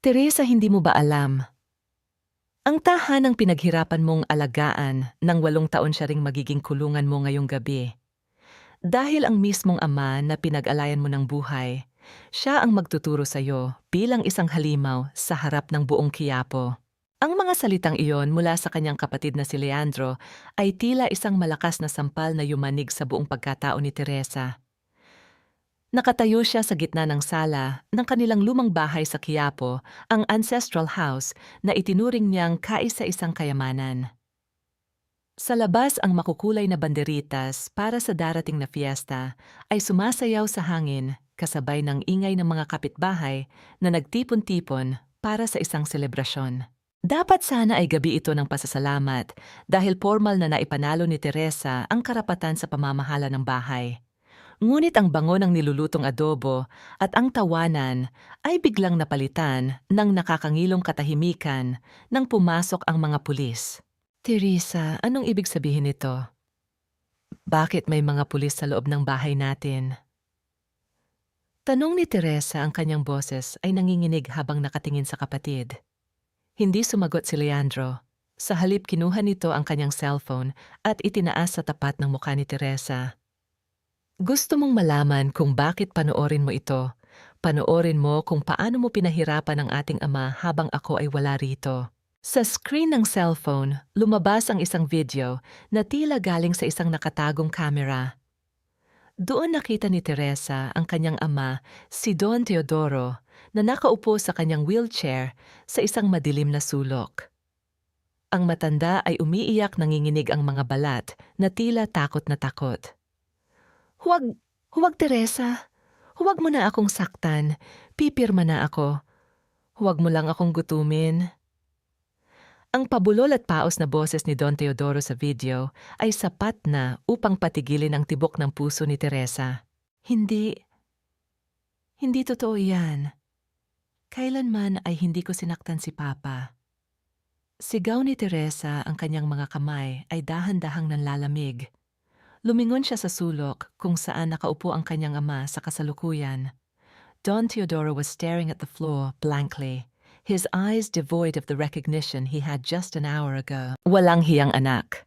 Teresa, hindi mo ba alam? Ang tahanang pinaghirapan mong alagaan ng 8 taon siya ring magiging kulungan mo ngayong gabi. Dahil ang mismong ama na pinag-alayan mo ng buhay, siya ang magtuturo sa'yo bilang isang halimaw sa harap ng buong Quiapo. Ang mga salitang iyon mula sa kanyang kapatid na si Leandro ay tila isang malakas na sampal na yumanig sa buong pagkatao ni Teresa. Nakatayo siya sa gitna ng sala ng kanilang lumang bahay sa Quiapo, ang ancestral house na itinuring niyang kaisa-isang kayamanan. Sa labas, ang makukulay na banderitas para sa darating na fiesta ay sumasayaw sa hangin kasabay ng ingay ng mga kapitbahay na nagtipon-tipon para sa isang selebrasyon. Dapat sana ay gabi ito ng pasasalamat dahil formal na naipanalo ni Teresa ang karapatan sa pamamahala ng bahay. Ngunit ang bango ng nilulutong adobo at ang tawanan ay biglang napalitan ng nakakangilong katahimikan nang pumasok ang mga pulis. Teresa, anong ibig sabihin nito? Bakit may mga pulis sa loob ng bahay natin? Tanong ni Teresa, ang kanyang boses ay nanginginig habang nakatingin sa kapatid. Hindi sumagot si Leandro. Sa halip, kinuha nito ang kanyang cellphone at itinaas sa tapat ng mukha ni Teresa. Gusto mong malaman kung bakit panoorin mo ito. Panoorin mo kung paano mo pinahirapan ang ating ama habang ako ay wala rito. Sa screen ng cellphone, lumabas ang isang video na tila galing sa isang nakatagong kamera. Doon nakita ni Teresa ang kanyang ama, si Don Teodoro, na nakaupo sa kanyang wheelchair sa isang madilim na sulok. Ang matanda ay umiiyak, nanginginig ang mga balat na tila takot na takot. Huwag Teresa. Huwag mo na akong saktan. Pipirma na ako. Huwag mo lang akong gutumin. Ang pabulol at paos na boses ni Don Teodoro sa video ay sapat na upang patigilin ang tibok ng puso ni Teresa. Hindi totoo yan. Kailanman ay hindi ko sinaktan si Papa. Sigaw ni Teresa, ang kanyang mga kamay ay dahan-dahang nanlalamig. Lumingon siya sa sulok kung saan nakaupo ang kanyang ama sa kasalukuyan. Don Teodoro was staring at the floor blankly, his eyes devoid of the recognition he had just an hour ago. Walang hiyang anak.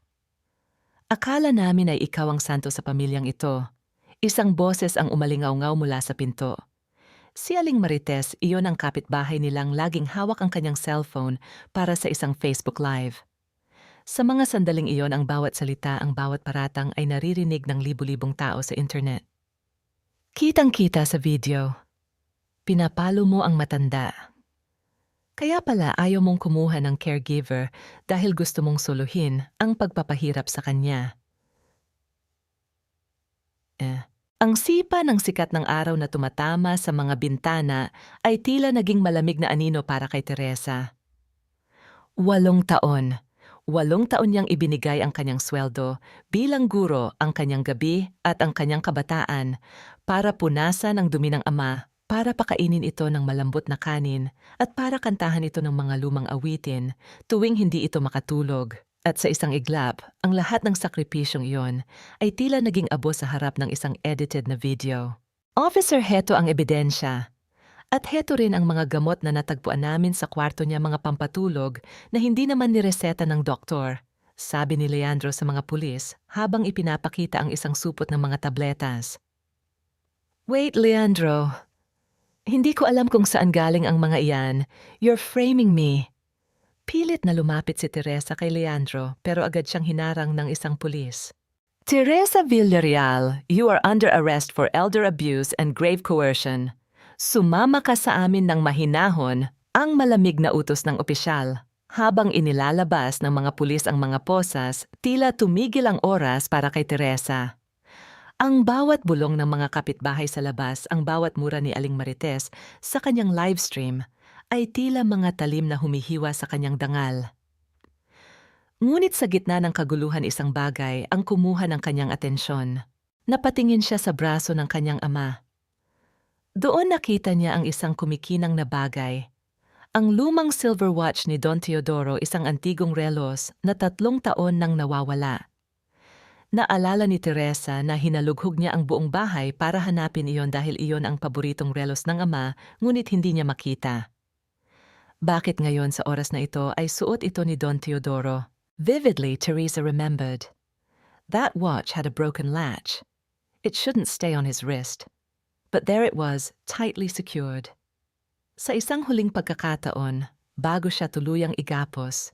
Akala namin ay ikaw ang santo sa pamilyang ito. Isang boses ang umalingaw-ngaw mula sa pinto. Si Aling Marites, iyon ang kapitbahay nilang laging hawak ang kanyang cellphone para sa isang Facebook Live. Sa mga sandaling iyon, ang bawat salita, ang bawat paratang ay naririnig ng libu-libong tao sa internet. Kitang-kita sa video. Pinapalo mo ang matanda. Kaya pala ayaw mong kumuha ng caregiver dahil gusto mong soluhin ang pagpapahirap sa kanya. Ang sipa ng sikat ng araw na tumatama sa mga bintana ay tila naging malamig na anino para kay Teresa. 8 taon. 8 taon niyang ibinigay ang kanyang sweldo bilang guro, ang kanyang gabi at ang kanyang kabataan para punasan ang dumi ng ama, para pakainin ito ng malambot na kanin at para kantahan ito ng mga lumang awitin tuwing hindi ito makatulog. At sa isang iglap, ang lahat ng sakripisyong iyon ay tila naging abo sa harap ng isang edited na video. Officer, heto ang ebidensya. At heto rin ang mga gamot na natagpuan namin sa kwarto niya, mga pampatulog na hindi naman nireseta ng doktor, sabi ni Leandro sa mga pulis habang ipinapakita ang isang supot ng mga tabletas. Wait, Leandro. Hindi ko alam kung saan galing ang mga iyan. You're framing me. Pilit na lumapit si Teresa kay Leandro pero agad siyang hinarang ng isang pulis. Teresa Villarreal, you are under arrest for elder abuse and grave coercion. Sumama ka sa amin ng mahinahon, ang malamig na utos ng opisyal. Habang inilalabas ng mga pulis ang mga posas, tila tumigil ang oras para kay Teresa. Ang bawat bulong ng mga kapitbahay sa labas, ang bawat mura ni Aling Marites sa kanyang livestream, ay tila mga talim na humihiwa sa kanyang dangal. Ngunit sa gitna ng kaguluhan, isang bagay ang kumuha ng kanyang atensyon. Napatingin siya sa braso ng kanyang ama. Doon nakita niya ang isang kumikinang na bagay. Ang lumang silver watch ni Don Teodoro, isang antigong relos na 3 taon nang nawawala. Naalala ni Teresa na hinalughog niya ang buong bahay para hanapin iyon dahil iyon ang paboritong relos ng ama, ngunit hindi niya makita. Bakit ngayon sa oras na ito ay suot ito ni Don Teodoro? Vividly, Teresa remembered. That watch had a broken latch. It shouldn't stay on his wrist. But there it was, tightly secured. Sa isang huling pagkakataon, bago siya tuluyang igapos,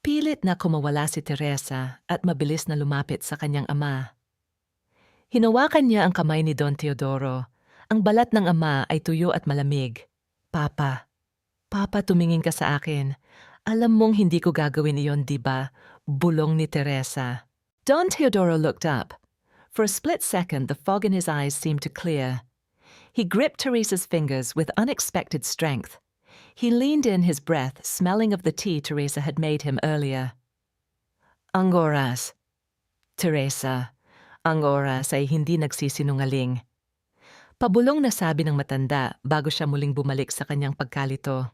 pilit na kumawala si Teresa at mabilis na lumapit sa kanyang ama. Hinawakan niya ang kamay ni Don Teodoro. Ang balat ng ama ay tuyo at malamig. Papa, Papa, tumingin ka sa akin. Alam mong hindi ko gagawin iyon, di ba? Bulong ni Teresa. Don Teodoro looked up. For a split second, the fog in his eyes seemed to clear. He gripped Teresa's fingers with unexpected strength. He leaned in his breath, smelling of the tea Teresa had made him earlier. Ang oras. Teresa, ang oras ay hindi nagsisinungaling. Pabulong na sabi ng matanda bago siya muling bumalik sa kanyang pagkalito.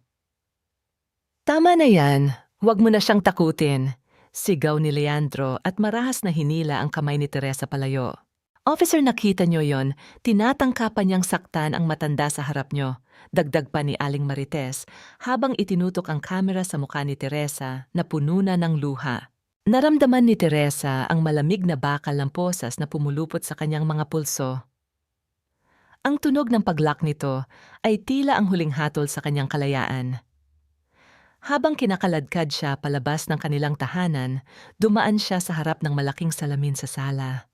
Tama na yan, huwag mo na siyang takutin. Sigaw ni Leandro at marahas na hinila ang kamay ni Teresa palayo. Officer, nakita niyo yon, tinatangkapan niyang saktan ang matanda sa harap niyo. Dagdag pa ni Aling Marites habang itinutok ang kamera sa mukha ni Teresa na puno na ng luha. Naramdaman ni Teresa ang malamig na bakal ng posas na pumulupot sa kanyang mga pulso. Ang tunog ng paglak nito ay tila ang huling hatol sa kanyang kalayaan. Habang kinakaladkad siya palabas ng kanilang tahanan, dumaan siya sa harap ng malaking salamin sa sala.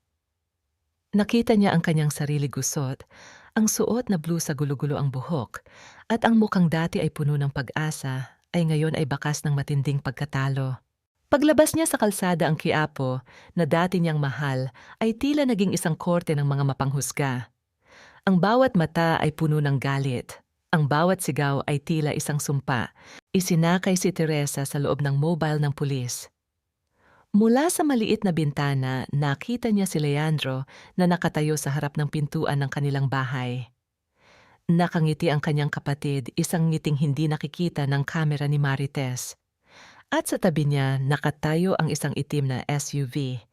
Nakita niya ang kanyang sarili gusot, ang suot na blusa gulo-gulo ang buhok, at ang mukhang dati ay puno ng pag-asa, ay ngayon ay bakas ng matinding pagkatalo. Paglabas niya sa kalsada ang Quiapo, na dati niyang mahal, ay tila naging isang korte ng mga mapanghusga. Ang bawat mata ay puno ng galit. Ang bawat sigaw ay tila isang sumpa. Isinakay si Teresa sa loob ng mobile ng pulis. Mula sa maliit na bintana, nakita niya si Leandro na nakatayo sa harap ng pintuan ng kanilang bahay. Nakangiti ang kanyang kapatid, isang ngiting hindi nakikita ng kamera ni Marites. At sa tabi niya, nakatayo ang isang itim na SUV.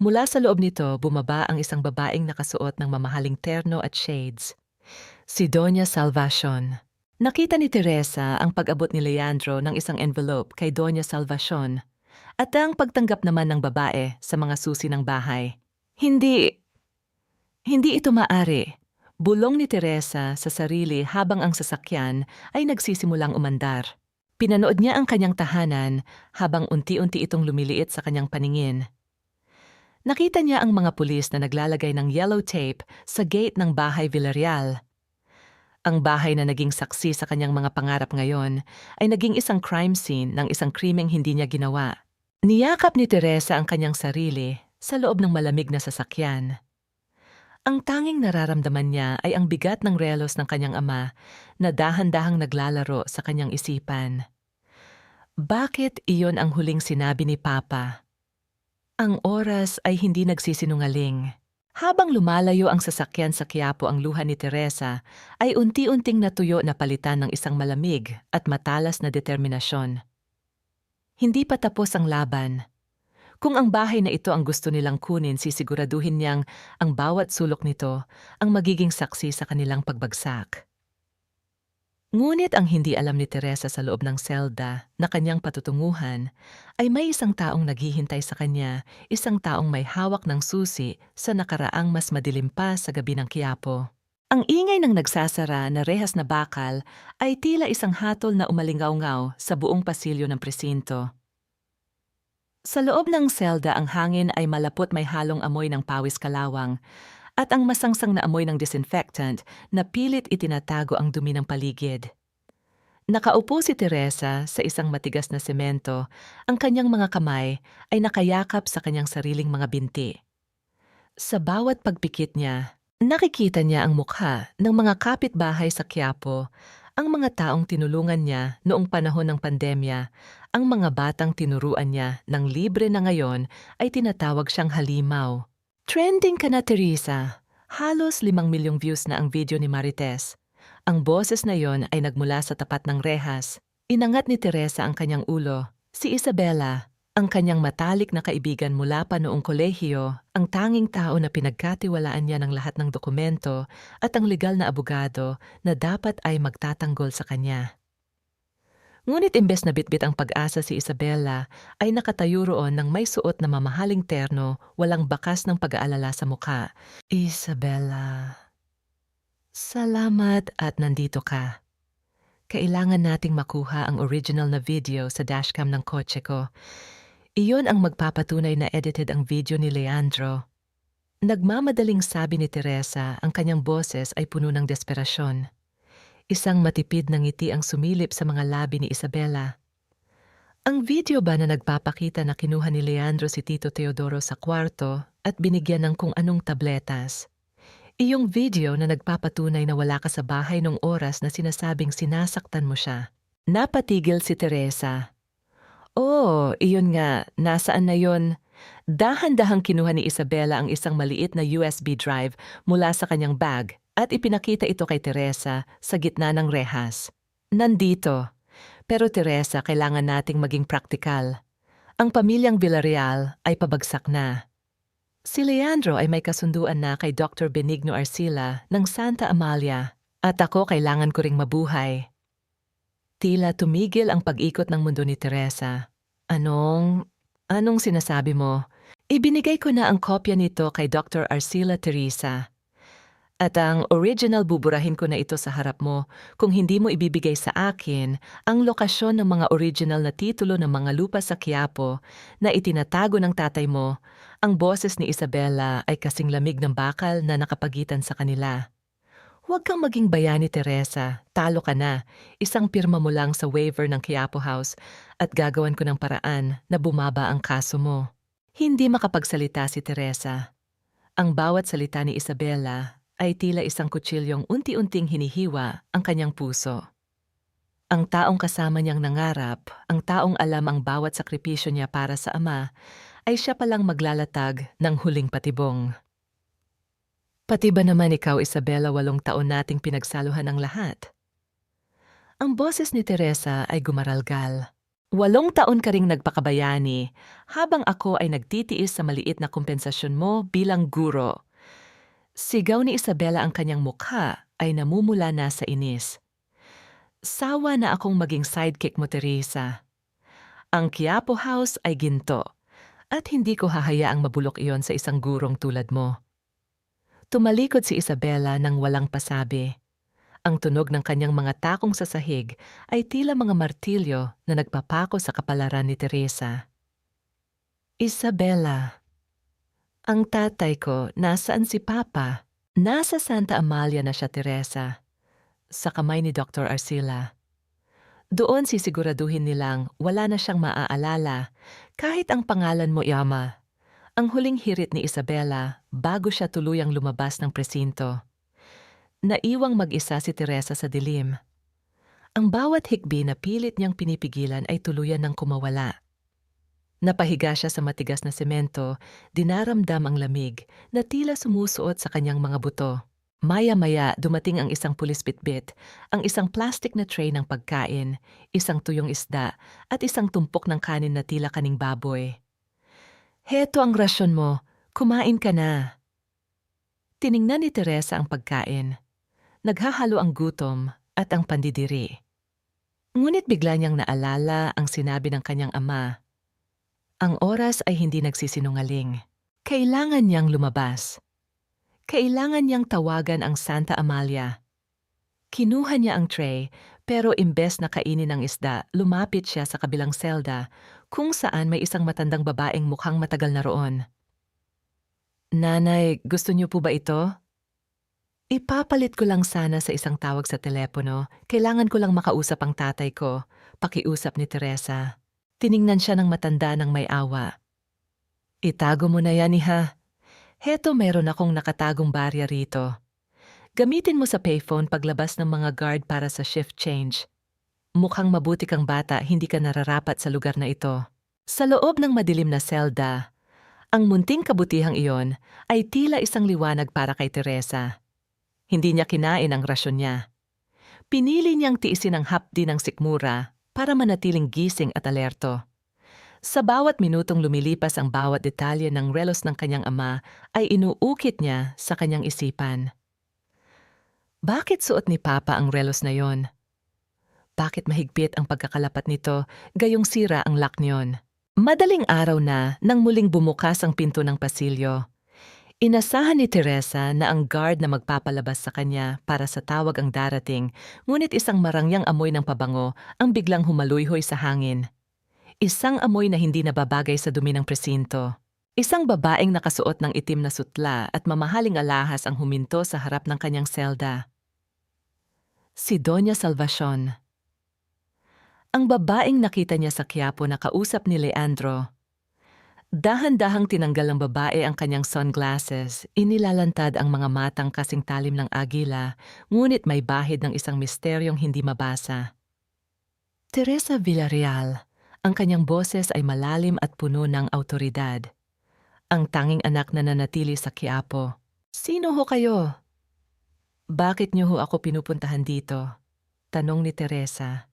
Mula sa loob nito, bumaba ang isang babaeng nakasuot ng mamahaling terno at shades. Si Doña Salvacion. Nakita ni Teresa ang pag-abot ni Leandro ng isang envelope kay Doña Salvacion at ang pagtanggap naman ng babae sa mga susi ng bahay. Hindi ito maaari. Bulong ni Teresa sa sarili habang ang sasakyan ay nagsisimulang umandar. Pinanood niya ang kanyang tahanan habang unti-unti itong lumiliit sa kanyang paningin. Nakita niya ang mga pulis na naglalagay ng yellow tape sa gate ng bahay Villarreal. Ang bahay na naging saksi sa kanyang mga pangarap ngayon ay naging isang crime scene ng isang krimeng hindi niya ginawa. Niyakap ni Teresa ang kanyang sarili sa loob ng malamig na sasakyan. Ang tanging nararamdaman niya ay ang bigat ng relos ng kanyang ama na dahan-dahang naglalaro sa kanyang isipan. Bakit iyon ang huling sinabi ni Papa? Ang oras ay hindi nagsisinungaling. Habang lumalayo ang sasakyan sa Quiapo, ang luha ni Teresa ay unti-unting natuyo na palitan ng isang malamig at matalas na determinasyon. Hindi pa tapos ang laban. Kung ang bahay na ito ang gusto nilang kunin, sisiguraduhin niyang ang bawat sulok nito ang magiging saksi sa kanilang pagbagsak. Ngunit ang hindi alam ni Teresa sa loob ng selda na kanyang patutunguhan ay may isang taong naghihintay sa kanya, isang taong may hawak ng susi sa nakaraang mas madilim pa sa gabi ng Quiapo. Ang ingay ng nagsasara na rehas na bakal ay tila isang hatol na umalingaw-ngaw sa buong pasilyo ng presinto. Sa loob ng selda, ang hangin ay malapot, may halong amoy ng pawis kalawang at ang masangsang na amoy ng disinfectant na pilit itinatago ang dumi ng paligid. Nakaupo si Teresa sa isang matigas na semento, ang kanyang mga kamay ay nakayakap sa kanyang sariling mga binti. Sa bawat pagpikit niya, nakikita niya ang mukha ng mga kapitbahay sa Quiapo, ang mga taong tinulungan niya noong panahon ng pandemya, ang mga batang tinuruan niya ng libre na ngayon ay tinatawag siyang halimaw. Trending ka na, Teresa. Halos 5 milyong views na ang video ni Marites. Ang boses na yon ay nagmula sa tapat ng rehas. Inangat ni Teresa ang kanyang ulo. Si Isabela, ang kanyang matalik na kaibigan mula pa noong kolehiyo, ang tanging tao na pinagkatiwalaan niya ng lahat ng dokumento at ang legal na abogado na dapat ay magtatanggol sa kanya. Ngunit imbes na bitbit ang pag-asa si Isabela, ay nakatayo roon ng may suot na mamahaling terno, walang bakas ng pag-aalala sa mukha. Isabela, salamat at nandito ka. Kailangan nating makuha ang original na video sa dashcam ng kotse ko. Iyon ang magpapatunay na edited ang video ni Leandro. Nagmamadaling sabi ni Teresa, ang kanyang boses ay puno ng desperasyon. Isang matipid na ngiti ang sumilip sa mga labi ni Isabela. Ang video ba na nagpapakita na kinuha ni Leandro si Tito Teodoro sa kwarto at binigyan ng kung anong tabletas? Iyong video na nagpapatunay na wala ka sa bahay nung oras na sinasabing sinasaktan mo siya. Napatigil si Teresa. Oh, iyon nga, nasaan na yon? Dahan-dahang kinuha ni Isabela ang isang maliit na USB drive mula sa kanyang bag at ipinakita ito kay Teresa sa gitna ng rehas. Nandito. Pero Teresa, kailangan nating maging praktikal. Ang pamilyang Villarreal ay pabagsak na. Si Leandro ay may kasunduan na kay Dr. Benigno Arcila ng Santa Amalia at ako kailangan ko ring mabuhay. Tila tumigil ang pag-ikot ng mundo ni Teresa. Anong sinasabi mo? Ibinigay ko na ang kopya nito kay Dr. Arcila Teresa. At ang original buburahin ko na ito sa harap mo kung hindi mo ibibigay sa akin ang lokasyon ng mga original na titulo ng mga lupa sa Quiapo na itinatago ng tatay mo. Ang boses ni Isabela ay kasing lamig ng bakal na nakapagitan sa kanila. Huwag kang maging bayani, Teresa. Talo ka na. Isang pirma mo lang sa waiver ng Quiapo House at gagawan ko ng paraan na bumaba ang kaso mo. Hindi makapagsalita si Teresa. Ang bawat salita ni Isabela ay tila isang kutsilyong unti-unting hinihiwa ang kanyang puso. Ang taong kasama niyang nangarap, ang taong alam ang bawat sakripisyo niya para sa ama, ay siya palang maglalatag ng huling patibong. Pati ba naman ikaw, Isabela, 8 taon nating pinagsaluhan ang lahat? Ang boses ni Teresa ay gumaralgal. 8 taon ka ring nagpakabayani, habang ako ay nagtitiis sa maliit na kompensasyon mo bilang guro. Sigaw ni Isabela, ang kanyang mukha ay namumula na sa inis. Sawa na akong maging sidekick mo, Teresa. Ang Quiapo House ay ginto at hindi ko hahayaang mabulok iyon sa isang gurong tulad mo. Tumalikod si Isabela nang walang pasabi. Ang tunog ng kanyang mga takong sa sahig ay tila mga martilyo na nagpapako sa kapalaran ni Teresa. Isabela, ang tatay ko, nasaan si Papa? Nasa Santa Amalia na siya, Teresa. Sa kamay ni Dr. Arcila. Doon sisiguraduhin nilang wala na siyang maaalala kahit ang pangalan mo, Yama. Ang huling hirit ni Isabela bago siya tuluyang lumabas ng presinto. Naiwang mag-isa si Teresa sa dilim. Ang bawat hikbi na pilit niyang pinipigilan ay tuluyan ng kumawala. Napahiga siya sa matigas na semento, dinaramdam ang lamig na tila sumusuot sa kanyang mga buto. Maya-maya dumating ang isang pulis bitbit, ang isang plastic na tray ng pagkain, isang tuyong isda at isang tumpok ng kanin na tila kaning baboy. Heto ang rasyon mo, kumain ka na. Tiningnan ni Teresa ang pagkain. Naghahalo ang gutom at ang pandidiri. Ngunit bigla niyang naalala ang sinabi ng kanyang ama. Ang oras ay hindi nagsisinungaling. Kailangan niyang lumabas. Kailangan niyang tawagan ang Santa Amalia. Kinuha niya ang tray, pero imbes na kainin ang isda, lumapit siya sa kabilang selda, kung saan may isang matandang babaeng mukhang matagal na roon. Nanay, gusto niyo po ba ito? Ipapalit ko lang sana sa isang tawag sa telepono. Kailangan ko lang makausap ang tatay ko. Pakiusap ni Teresa. Tiningnan siya ng matanda ng may awa. Itago mo na yan, iha. Heto, meron akong nakatagong barya rito. Gamitin mo sa payphone paglabas ng mga guard para sa shift change. Mukhang mabuti kang bata, hindi ka nararapat sa lugar na ito. Sa loob ng madilim na selda, ang munting kabutihang iyon ay tila isang liwanag para kay Teresa. Hindi niya kinain ang rasyon niya. Pinili niyang tiisin ang hapdi ng sikmura para manatiling gising at alerto. Sa bawat minutong lumilipas ang bawat detalye ng relos ng kanyang ama ay inuukit niya sa kanyang isipan. Bakit suot ni Papa ang relos na yon? Bakit mahigpit ang pagkakalapat nito, gayong sira ang lock niyon? Madaling araw na nang muling bumukas ang pinto ng pasilyo. Inasahan ni Teresa na ang guard na magpapalabas sa kanya para sa tawag ang darating, ngunit isang marangyang amoy ng pabango ang biglang humaluyhoy sa hangin. Isang amoy na hindi nababagay sa dumi ng presinto. Isang babaeng nakasuot ng itim na sutla at mamahaling alahas ang huminto sa harap ng kanyang selda. Si Doña Salvacion. Ang babaeng nakita niya sa Quiapo na kausap ni Leandro. Dahan-dahang tinanggal ng babae ang kanyang sunglasses, inilalantad ang mga matang kasing talim ng agila, ngunit may bahid ng isang misteryong hindi mabasa. Teresa Villarreal, ang kanyang boses ay malalim at puno ng autoridad. Ang tanging anak na nanatili sa Quiapo. Sino ho kayo? Bakit niyo ho ako pinupuntahan dito? Tanong ni Teresa.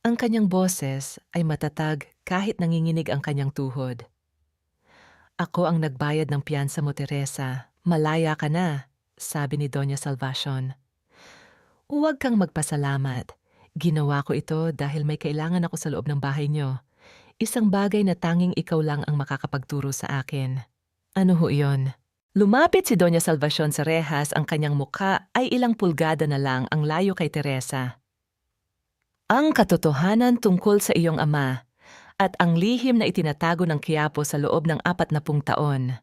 Ang kanyang boses ay matatag kahit nanginginig ang kanyang tuhod. Ako ang nagbayad ng piyansa mo, Teresa. Malaya ka na, sabi ni Doña Salvacion. Huwag kang magpasalamat. Ginawa ko ito dahil may kailangan ako sa loob ng bahay niyo. Isang bagay na tanging ikaw lang ang makakapagturo sa akin. Ano ho iyon? Lumapit si Doña Salvacion sa rehas, ang kanyang mukha ay ilang pulgada na lang ang layo kay Teresa. Ang katotohanan tungkol sa iyong ama at ang lihim na itinatago ng Quiapo sa loob ng 40 taon.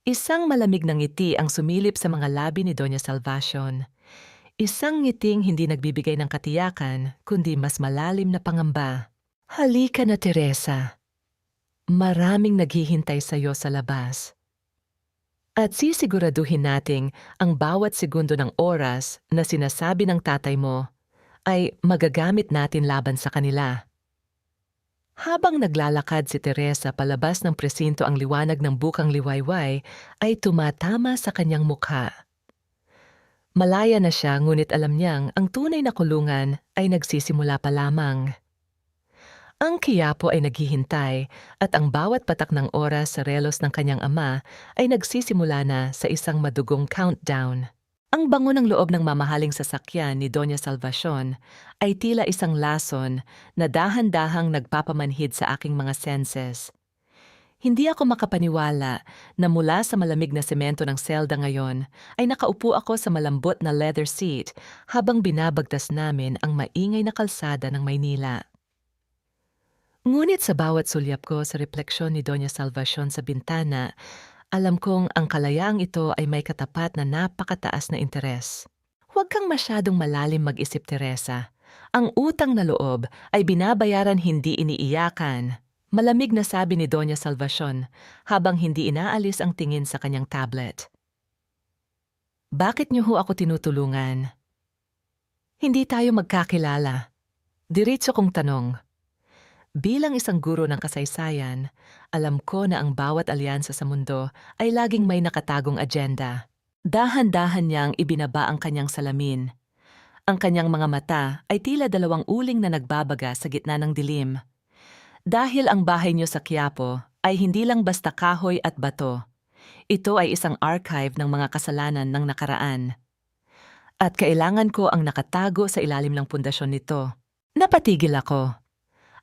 Isang malamig na ngiti ang sumilip sa mga labi ni Doña Salvacion. Isang ngiting hindi nagbibigay ng katiyakan, kundi mas malalim na pangamba. Halika na, Teresa. Maraming naghihintay sa iyo sa labas. At sisiguraduhin nating ang bawat segundo ng oras na sinasabi ng tatay mo ay magagamit natin laban sa kanila. Habang naglalakad si Teresa palabas ng presinto, ang liwanag ng bukang liwayway ay tumatama sa kanyang mukha. Malaya na siya, ngunit alam niyang ang tunay na kulungan ay nagsisimula pa lamang. Ang Quiapo ay naghihintay at ang bawat patak ng oras sa relos ng kanyang ama ay nagsisimula na sa isang madugong countdown. Ang bango ng loob ng mamahaling sasakyan ni Doña Salvacion ay tila isang lason na dahan-dahang nagpapamanhid sa aking mga senses. Hindi ako makapaniwala na mula sa malamig na semento ng selda ngayon ay nakaupo ako sa malambot na leather seat habang binabagtas namin ang maingay na kalsada ng Maynila. Ngunit sa bawat sulyap ko sa refleksyon ni Doña Salvacion sa bintana, alam kong ang kalayaang ito ay may katapat na napakataas na interes. Huwag kang masyadong malalim mag-isip, Teresa. Ang utang na loob ay binabayaran, hindi iniiyakan. Malamig na sabi ni Doña Salvacion habang hindi inaalis ang tingin sa kanyang tablet. Bakit niyo ho ako tinutulungan? Hindi tayo magkakilala. Diretso kong tanong. Bilang isang guro ng kasaysayan, alam ko na ang bawat alyansa sa mundo ay laging may nakatagong agenda. Dahan-dahan niyang ibinaba ang kanyang salamin. Ang kanyang mga mata ay tila dalawang uling na nagbabaga sa gitna ng dilim. Dahil ang bahay niyo sa Quiapo ay hindi lang basta kahoy at bato. Ito ay isang archive ng mga kasalanan ng nakaraan. At kailangan ko ang nakatago sa ilalim ng pundasyon nito. Napatigil ako.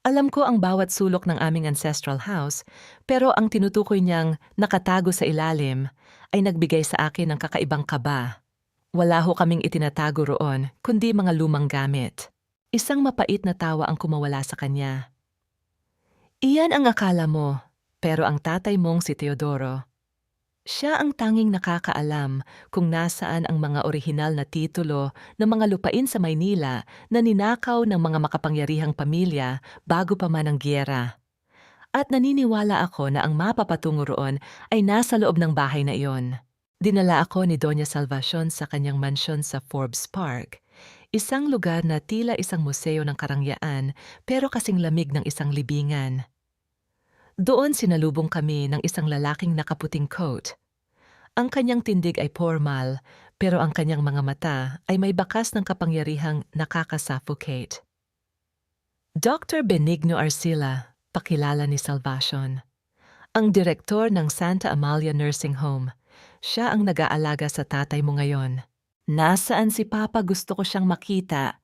Alam ko ang bawat sulok ng aming ancestral house, pero ang tinutukoy niyang nakatago sa ilalim ay nagbigay sa akin ng kakaibang kaba. Wala ho kaming itinatago roon, kundi mga lumang gamit. Isang mapait na tawa ang kumawala sa kanya. Iyan ang akala mo, pero ang tatay mong si Teodoro. Siya ang tanging nakakaalam kung nasaan ang mga orihinal na titulo ng mga lupain sa Maynila na ninakaw ng mga makapangyarihang pamilya bago pa man ang giyera. At naniniwala ako na ang mapapatungo roon ay nasa loob ng bahay na iyon. Dinala ako ni Doña Salvacion sa kanyang mansyon sa Forbes Park, isang lugar na tila isang museo ng karangyaan pero kasing lamig ng isang libingan. Doon sinalubong kami ng isang lalaking nakaputing coat. Ang kanyang tindig ay formal, pero ang kanyang mga mata ay may bakas ng kapangyarihang nakakasuffocate. Dr. Benigno Arcila, pakilala ni Salvacion. Ang direktor ng Santa Amalia Nursing Home. Siya ang nag-aalaga sa tatay mo ngayon. Nasaan si Papa? Gusto ko siyang makita.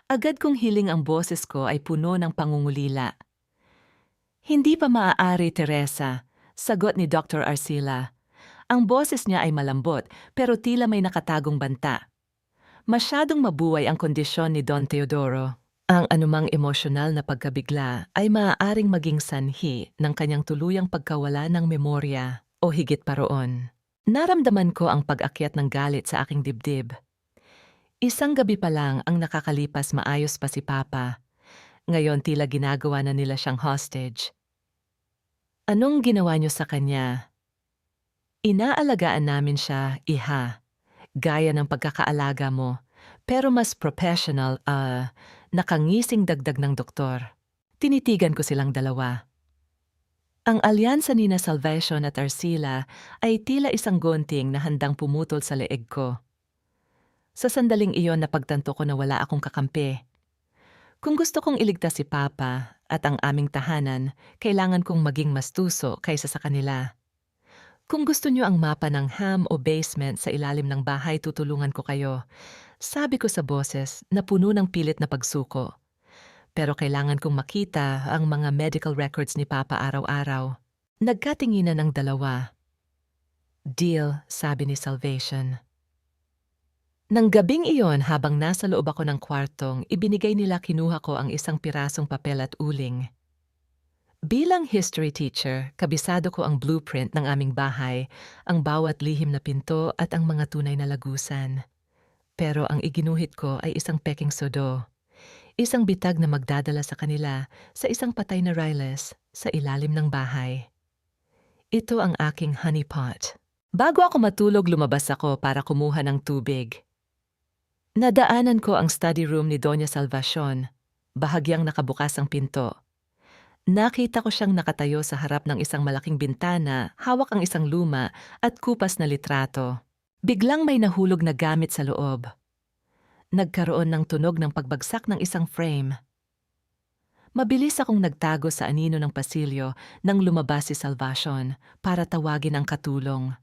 Agad kong hiling ang boses ko ay puno ng pangungulila. Hindi pa maaari, Teresa, sagot ni Dr. Arcila. Ang boses niya ay malambot pero tila may nakatagong banta. Masyadong mabuhay ang kondisyon ni Don Teodoro. Ang anumang emosyonal na pagkabigla ay maaaring maging sanhi ng kanyang tuluyang pagkawala ng memorya o higit pa roon. Naramdaman ko ang pag-akyat ng galit sa aking dibdib. Isang gabi pa lang ang nakakalipas maayos pa si Papa. Ngayon tila ginagawa na nila siyang hostage. Anong ginawa niyo sa kanya? Inaalagaan namin siya, iha. Gaya ng pagkakaalaga mo. Pero mas professional, nakangising dagdag ng doktor. Tinitigan ko silang dalawa. Ang alyansa ni Salvation at Arcila ay tila isang gunting na handang pumutol sa leeg ko. Sa sandaling iyon napagtanto ko na wala akong kakampi. Kung gusto kong iligtas si Papa at ang aming tahanan, kailangan kong maging mas tuso kaysa sa kanila. Kung gusto niyo ang mapa ng ham o basement sa ilalim ng bahay, tutulungan ko kayo. Sabi ko sa boses na puno ng pilit na pagsuko. Pero kailangan kong makita ang mga medical records ni Papa araw-araw. Nagkatinginan ng dalawa. Deal, sabi ni Salvation. Nang gabing iyon, habang nasa loob ako ng kwartong, ibinigay nila kinuha ko ang isang pirasong papel at uling. Bilang history teacher, kabisado ko ang blueprint ng aming bahay, ang bawat lihim na pinto at ang mga tunay na lagusan. Pero ang iginuhit ko ay isang peking sodo. Isang bitag na magdadala sa kanila sa isang patay na Riles sa ilalim ng bahay. Ito ang aking honeypot. Bago ako matulog, lumabas ako para kumuha ng tubig. Nadaanan ko ang study room ni Doña Salvacion. Bahagyang nakabukas ang pinto. Nakita ko siyang nakatayo sa harap ng isang malaking bintana, hawak ang isang luma at kupas na litrato. Biglang may nahulog na gamit sa loob. Nagkaroon ng tunog ng pagbagsak ng isang frame. Mabilis akong nagtago sa anino ng pasilyo nang lumabas si Salvacion para tawagin ang katulong.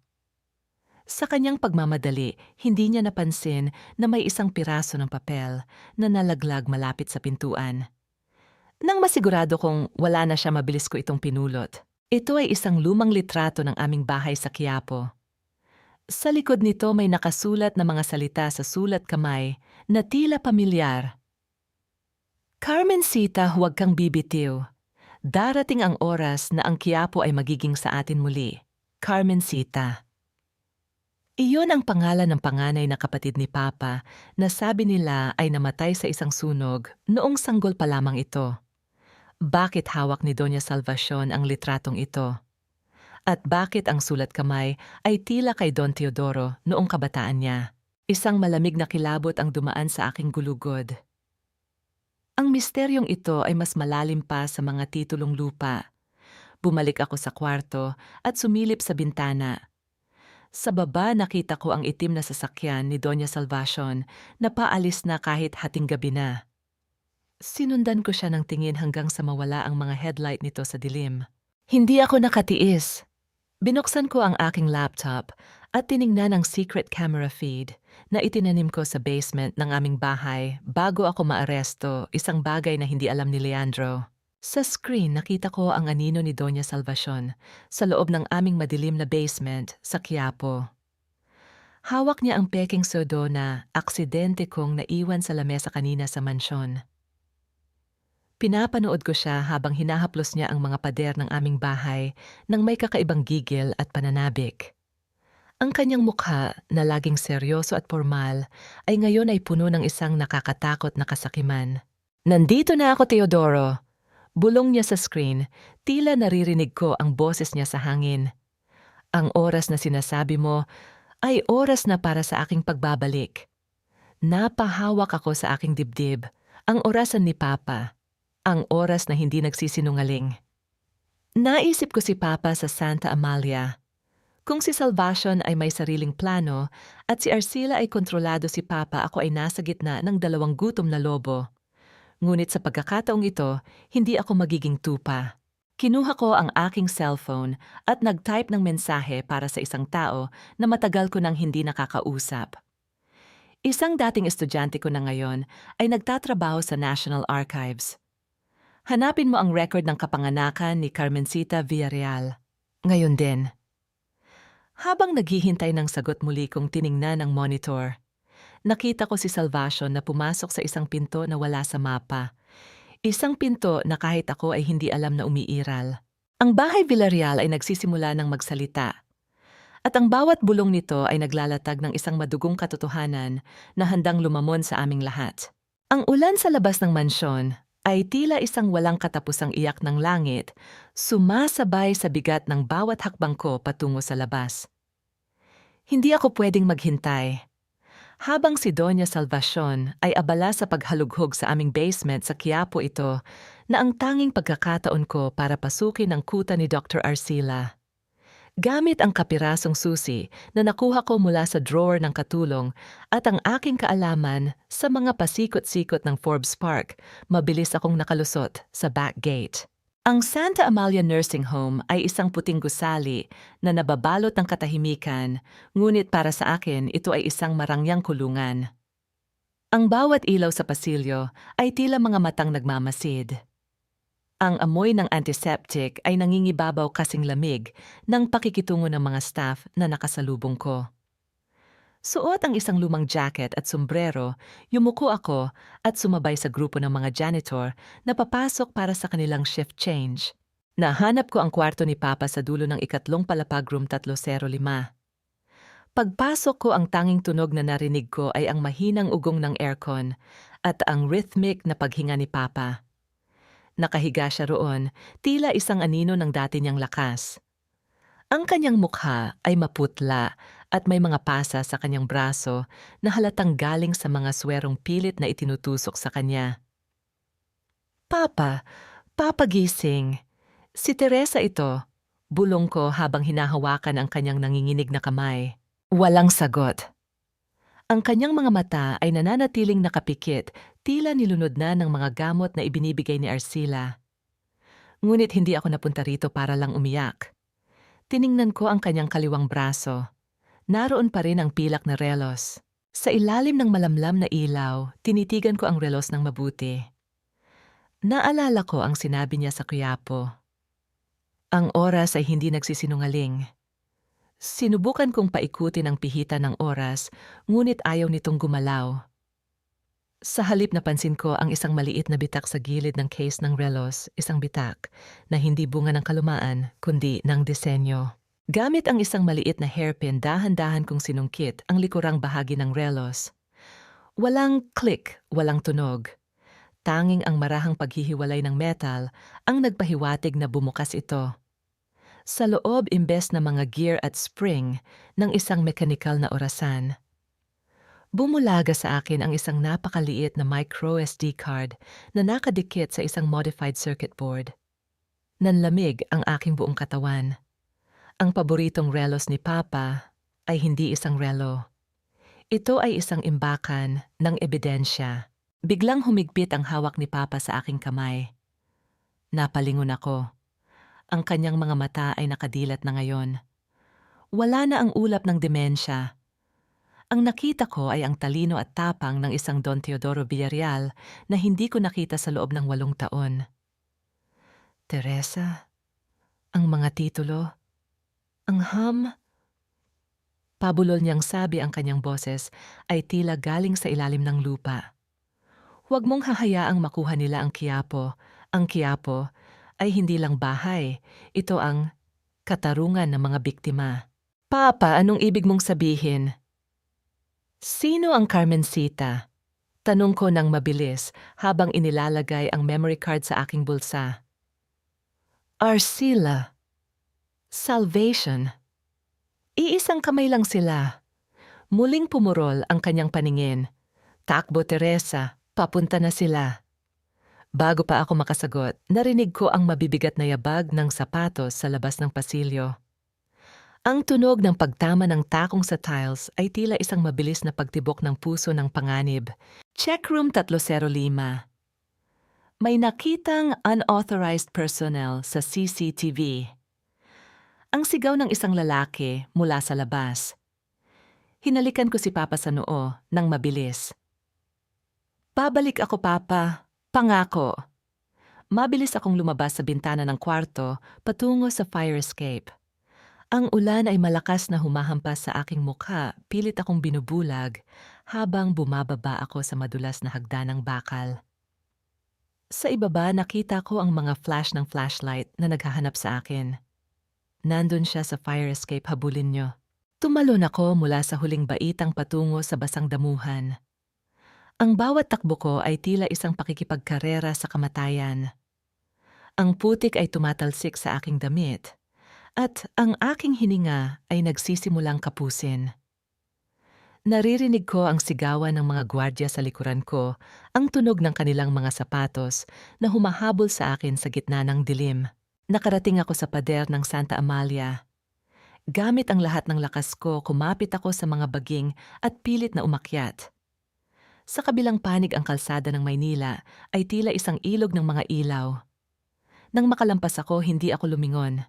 Sa kanyang pagmamadali, hindi niya napansin na may isang piraso ng papel na nalaglag malapit sa pintuan. Nang masigurado kong wala na siya, mabilis ko itong pinulot. Ito ay isang lumang litrato ng aming bahay sa Quiapo. Sa likod nito may nakasulat na mga salita sa sulat kamay na tila pamilyar. Carmencita, huwag kang bibitiw. Darating ang oras na ang Quiapo ay magiging sa atin muli. Carmencita. Iyon ang pangalan ng panganay na kapatid ni Papa na sabi nila ay namatay sa isang sunog noong sanggol pa lamang ito. Bakit hawak ni Doña Salvacion ang litratong ito? At bakit ang sulat kamay ay tila kay Don Teodoro noong kabataan niya? Isang malamig na kilabot ang dumaan sa aking gulugod. Ang misteryong ito ay mas malalim pa sa mga titulong lupa. Bumalik ako sa kwarto at sumilip sa bintana. Sa baba nakita ko ang itim na sasakyan ni Doña Salvacion na paalis na kahit hating gabi na. Sinundan ko siya ng tingin hanggang sa mawala ang mga headlight nito sa dilim. Hindi ako nakatiis. Binuksan ko ang aking laptop at tiningnan ang secret camera feed na itinanim ko sa basement ng aming bahay bago ako maaresto, isang bagay na hindi alam ni Leandro. Sa screen nakita ko ang anino ni Doña Salvacion sa loob ng aming madilim na basement sa Quiapo. Hawak niya ang peking sodo na aksidente kong naiwan sa lamesa kanina sa mansyon. Pinapanood ko siya habang hinahaplos niya ang mga pader ng aming bahay nang may kakaibang gigil at pananabik. Ang kanyang mukha na laging seryoso at formal ay ngayon ay puno ng isang nakakatakot na kasakiman. Nandito na ako, Teodoro! Bulong niya sa screen, tila naririnig ko ang boses niya sa hangin. Ang oras na sinasabi mo ay oras na para sa aking pagbabalik. Napahawak ako sa aking dibdib, ang orasan ni Papa, ang oras na hindi nagsisinungaling. Naisip ko si Papa sa Santa Amalia. Kung si Salvacion ay may sariling plano at si Arcila ay kontrolado, si Papa, ako ay nasa gitna ng dalawang gutom na lobo. Ngunit sa pagkakataong ito, hindi ako magiging tupa. Kinuha ko ang aking cellphone at nag-type ng mensahe para sa isang tao na matagal ko nang hindi nakakausap. Isang dating estudyante ko na ngayon ay nagtatrabaho sa National Archives. Hanapin mo ang record ng kapanganakan ni Carmencita Villarreal. Ngayon din. Habang naghihintay ng sagot muli kong tiningnan ang monitor, nakita ko si Salvacion na pumasok sa isang pinto na wala sa mapa. Isang pinto na kahit ako ay hindi alam na umiiral. Ang bahay Villarreal ay nagsisimula ng magsalita. At ang bawat bulong nito ay naglalatag ng isang madugong katotohanan na handang lumamon sa aming lahat. Ang ulan sa labas ng mansyon ay tila isang walang katapusang iyak ng langit, sumasabay sa bigat ng bawat hakbang ko patungo sa labas. Hindi ako pwedeng maghintay. Habang si Doña Salvacion ay abala sa paghalughog sa aming basement sa Quiapo ito, na ang tanging pagkakataon ko para pasukin ang kuta ni Dr. Arcila. Gamit ang kapirasong susi na nakuha ko mula sa drawer ng katulong at ang aking kaalaman sa mga pasikot-sikot ng Forbes Park, mabilis akong nakalusot sa back gate. Ang Santa Amalia Nursing Home ay isang puting gusali na nababalot ng katahimikan, ngunit para sa akin ito ay isang marangyang kulungan. Ang bawat ilaw sa pasilyo ay tila mga matang nagmamasid. Ang amoy ng antiseptic ay nangingibabaw kasing lamig ng pakikitungo ng mga staff na nakasalubong ko. Suot ang isang lumang jacket at sombrero, yumuko ako at sumabay sa grupo ng mga janitor na papasok para sa kanilang shift change. Nahanap ko ang kwarto ni Papa sa dulo ng ikatlong palapag room 305. Pagpasok ko ang tanging tunog na narinig ko ay ang mahinang ugong ng aircon at ang rhythmic na paghinga ni Papa. Nakahiga siya roon, tila isang anino ng dati niyang lakas. Ang kanyang mukha ay maputla at may mga pasa sa kanyang braso na halatang galing sa mga swerong pilit na itinutusok sa kanya. Papa, papagising. Si Teresa ito, bulong ko habang hinahawakan ang kanyang nanginginig na kamay. Walang sagot. Ang kanyang mga mata ay nananatiling nakapikit, tila nilunod na ng mga gamot na ibinibigay ni Arcila. Ngunit hindi ako napunta rito para lang umiyak. Tiningnan ko ang kanyang kaliwang braso. Naroon pa rin ang pilak na relos. Sa ilalim ng malamlam na ilaw, tinitigan ko ang relos ng mabuti. Naalala ko ang sinabi niya sa Quiapo. Ang oras ay hindi nagsisinungaling. Sinubukan kong paikutin ang pihita ng oras, ngunit ayaw nitong gumalaw. Sa halip napansin ko ang isang maliit na bitak sa gilid ng case ng relos, isang bitak na hindi bunga ng kalumaan, kundi ng disenyo. Gamit ang isang maliit na hairpin, dahan-dahan kong sinungkit ang likurang bahagi ng relos. Walang click, walang tunog. Tanging ang marahang paghihiwalay ng metal ang nagpahiwatig na bumukas ito. Sa loob imbes na mga gear at spring ng isang mekanikal na orasan. Bumulaga sa akin ang isang napakaliit na micro SD card na nakadikit sa isang modified circuit board. Nanlamig ang aking buong katawan. Ang paboritong relos ni Papa ay hindi isang relo. Ito ay isang imbakan ng ebidensya. Biglang humigpit ang hawak ni Papa sa aking kamay. Napalingon ako. Ang kanyang mga mata ay nakadilat na ngayon. Wala na ang ulap ng demensya. Ang nakita ko ay ang talino at tapang ng isang Don Teodoro Villarreal na hindi ko nakita sa loob ng 8 taon. Teresa, ang mga titulo, ang pabulol niyang sabi ang kanyang boses ay tila galing sa ilalim ng lupa. Huwag mong hahayaang makuha nila ang Quiapo. Ang Quiapo ay hindi lang bahay, ito ang katarungan ng mga biktima. Papa, anong ibig mong sabihin? Sino ang Carmencita? Tanong ko ng mabilis habang inilalagay ang memory card sa aking bulsa. Arcila. Salvation. Iisang kamay lang sila. Muling pumurol ang kanyang paningin. Takbo, Teresa, papunta na sila. Bago pa ako makasagot, narinig ko ang mabibigat na yabag ng sapatos sa labas ng pasilyo. Ang tunog ng pagtama ng takong sa tiles ay tila isang mabilis na pagtibok ng puso ng panganib. Check room 305. May nakitang unauthorized personnel sa CCTV. Ang sigaw ng isang lalaki mula sa labas. Hinalikan ko si Papa sa noo nang mabilis. Babalik ako, Papa. Pangako. Mabilis akong lumabas sa bintana ng kwarto patungo sa fire escape. Ang ulan ay malakas na humahampas sa aking mukha, pilit akong binubulag habang bumababa ako sa madulas na hagdanang bakal. Sa ibaba nakita ko ang mga flash ng flashlight na naghahanap sa akin. Nandun siya sa fire escape, habulin nyo. Tumalon ako mula sa huling baitang patungo sa basang damuhan. Ang bawat takbo ko ay tila isang pakikipagkarera sa kamatayan. Ang putik ay tumatalsik sa aking damit at ang aking hininga ay nagsisimulang kapusin. Naririnig ko ang sigawan ng mga gwardya sa likuran ko, ang tunog ng kanilang mga sapatos na humahabol sa akin sa gitna ng dilim. Nakarating ako sa pader ng Santa Amalia. Gamit ang lahat ng lakas ko, kumapit ako sa mga baging at pilit na umakyat. Sa kabilang panig ang kalsada ng Maynila ay tila isang ilog ng mga ilaw. Nang makalampas ako, hindi ako lumingon.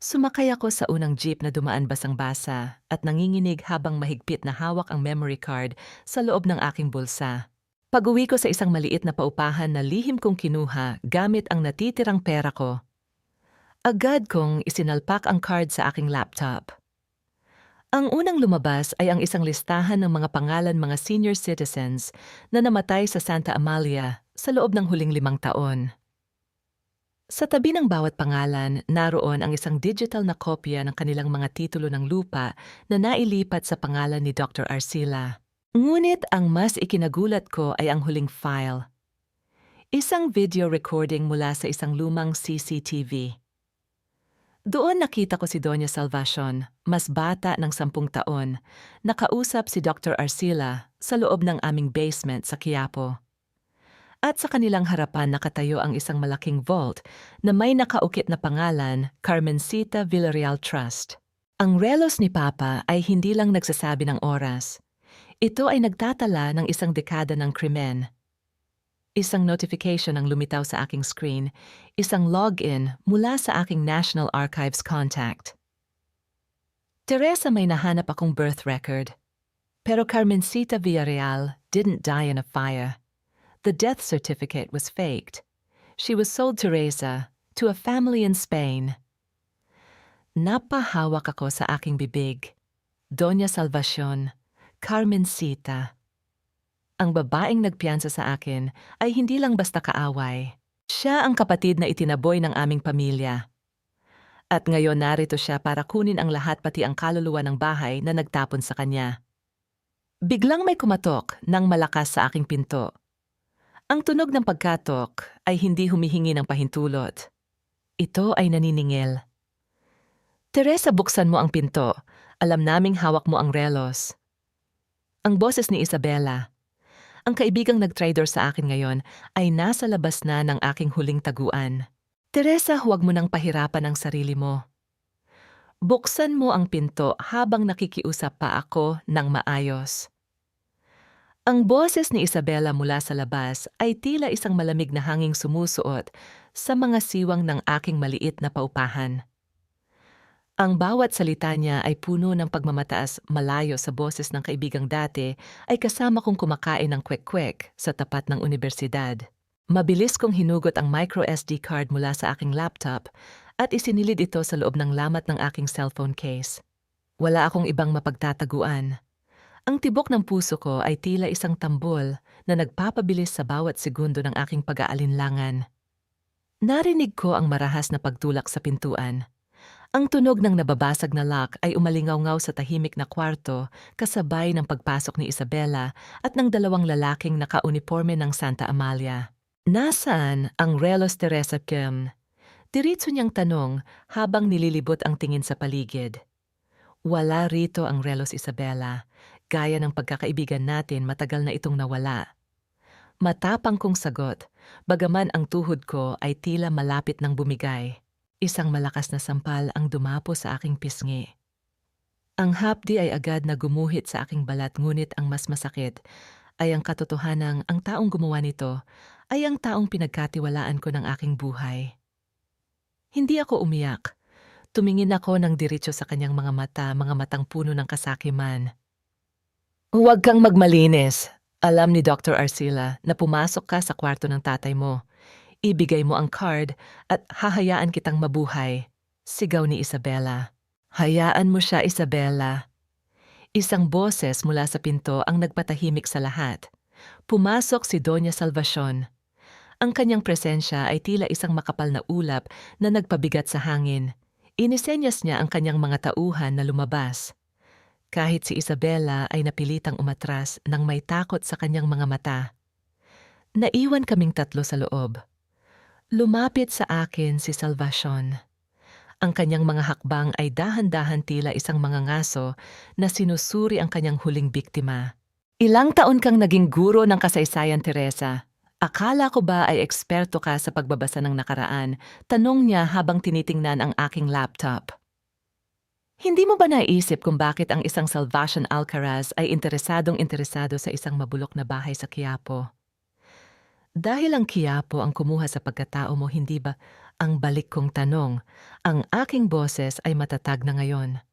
Sumakay ako sa unang jeep na dumaan basang-basa at nanginginig habang mahigpit na hawak ang memory card sa loob ng aking bulsa. Pag-uwi ko sa isang maliit na paupahan na lihim kong kinuha gamit ang natitirang pera ko. Agad kong isinalpak ang card sa aking laptop. Ang unang lumabas ay ang isang listahan ng mga pangalan mga senior citizens na namatay sa Santa Amalia sa loob ng huling 5 taon. Sa tabi ng bawat pangalan, naroon ang isang digital na kopya ng kanilang mga titulo ng lupa na nailipat sa pangalan ni Dr. Arcila. Ngunit ang mas ikinagulat ko ay ang huling file. Isang video recording mula sa isang lumang CCTV. Doon nakita ko si Doña Salvacion, mas bata ng 10 taon, nakausap si Dr. Arcila sa loob ng aming basement sa Quiapo. At sa kanilang harapan nakatayo ang isang malaking vault na may nakaukit na pangalan, Carmencita Villarreal Trust. Ang relos ni Papa ay hindi lang nagsasabi ng oras. Ito ay nagtatala ng isang dekada ng krimen. Isang notification ang lumitaw sa aking screen, isang login mula sa aking National Archives contact. Teresa, may nahanap akong birth record. Pero Carmencita Villarreal didn't die in a fire. The death certificate was faked. She was sold to Teresa, to a family in Spain. Napahawak ako sa aking bibig. Doña Salvacion, Carmencita. Ang babaeng nagpiyansa sa akin ay hindi lang basta kaaway. Siya ang kapatid na itinaboy ng aming pamilya. At ngayon narito siya para kunin ang lahat, pati ang kaluluwa ng bahay na nagtapon sa kanya. Biglang may kumatok ng malakas sa aking pinto. Ang tunog ng pagkatok ay hindi humihingi ng pahintulot. Ito ay naniningil. Teresa, buksan mo ang pinto. Alam naming hawak mo ang relos. Ang boses ni Isabela. Ang kaibigang nag-trader sa akin ngayon ay nasa labas na ng aking huling taguan. Teresa, huwag mo nang pahirapan ang sarili mo. Buksan mo ang pinto habang nakikiusap pa ako ng maayos. Ang boses ni Isabela mula sa labas ay tila isang malamig na hanging sumusuot sa mga siwang ng aking maliit na paupahan. Ang bawat salita niya ay puno ng pagmamataas, malayo sa boses ng kaibigang dati ay kasama kong kumakain ng kwek-kwek sa tapat ng unibersidad. Mabilis kong hinugot ang micro SD card mula sa aking laptop at isinilid ito sa loob ng lamat ng aking cellphone case. Wala akong ibang mapagtataguan. Ang tibok ng puso ko ay tila isang tambol na nagpapabilis sa bawat segundo ng aking pag-aalinlangan. Narinig ko ang marahas na pagtulak sa pintuan. Ang tunog ng nababasag na lock ay umalingaw-ngaw sa tahimik na kwarto kasabay ng pagpasok ni Isabela at ng 2 lalaking naka-uniforme ng Santa Amalia. Nasaan ang relos, Teresa Kim? Diretso niyang tanong habang nililibot ang tingin sa paligid. Wala rito ang relos, Isabela. Gaya ng pagkakaibigan natin, matagal na itong nawala. Matapang kong sagot, bagaman ang tuhod ko ay tila malapit ng bumigay. Isang malakas na sampal ang dumapo sa aking pisngi. Ang hapdi ay agad na gumuhit sa aking balat, ngunit ang mas masakit ay ang katotohanang ang taong gumawa nito ay ang taong pinagkatiwalaan ko ng aking buhay. Hindi ako umiyak. Tumingin ako ng diretso sa kanyang mga mata, mga matang puno ng kasakiman. Huwag kang magmalinis. Alam ni Dr. Arcila na pumasok ka sa kwarto ng tatay mo. Ibigay mo ang card at hahayaan kitang mabuhay. Sigaw ni Isabela. Hayaan mo siya, Isabela. Isang boses mula sa pinto ang nagpatahimik sa lahat. Pumasok si Doña Salvacion. Ang kanyang presensya ay tila isang makapal na ulap na nagpabigat sa hangin. Inisenyas niya ang kanyang mga tauhan na lumabas. Kahit si Isabela ay napilitang umatras nang may takot sa kanyang mga mata. Naiwan kaming tatlo sa loob. Lumapit sa akin si Salvacion. Ang kanyang mga hakbang ay dahan-dahan tila isang mga ngaso na sinusuri ang kanyang huling biktima. Ilang taon kang naging guro ng kasaysayan, Teresa. Akala ko ba ay eksperto ka sa pagbabasa ng nakaraan? Tanong niya habang tinitingnan ang aking laptop. Hindi mo ba naisip kung bakit ang isang Salvacion Alcaraz ay interesado sa isang mabulok na bahay sa Quiapo? Dahil ang Quiapo ang kumuha sa pagkatao mo, hindi ba? Ang balik kong tanong, ang aking boses ay matatag na ngayon.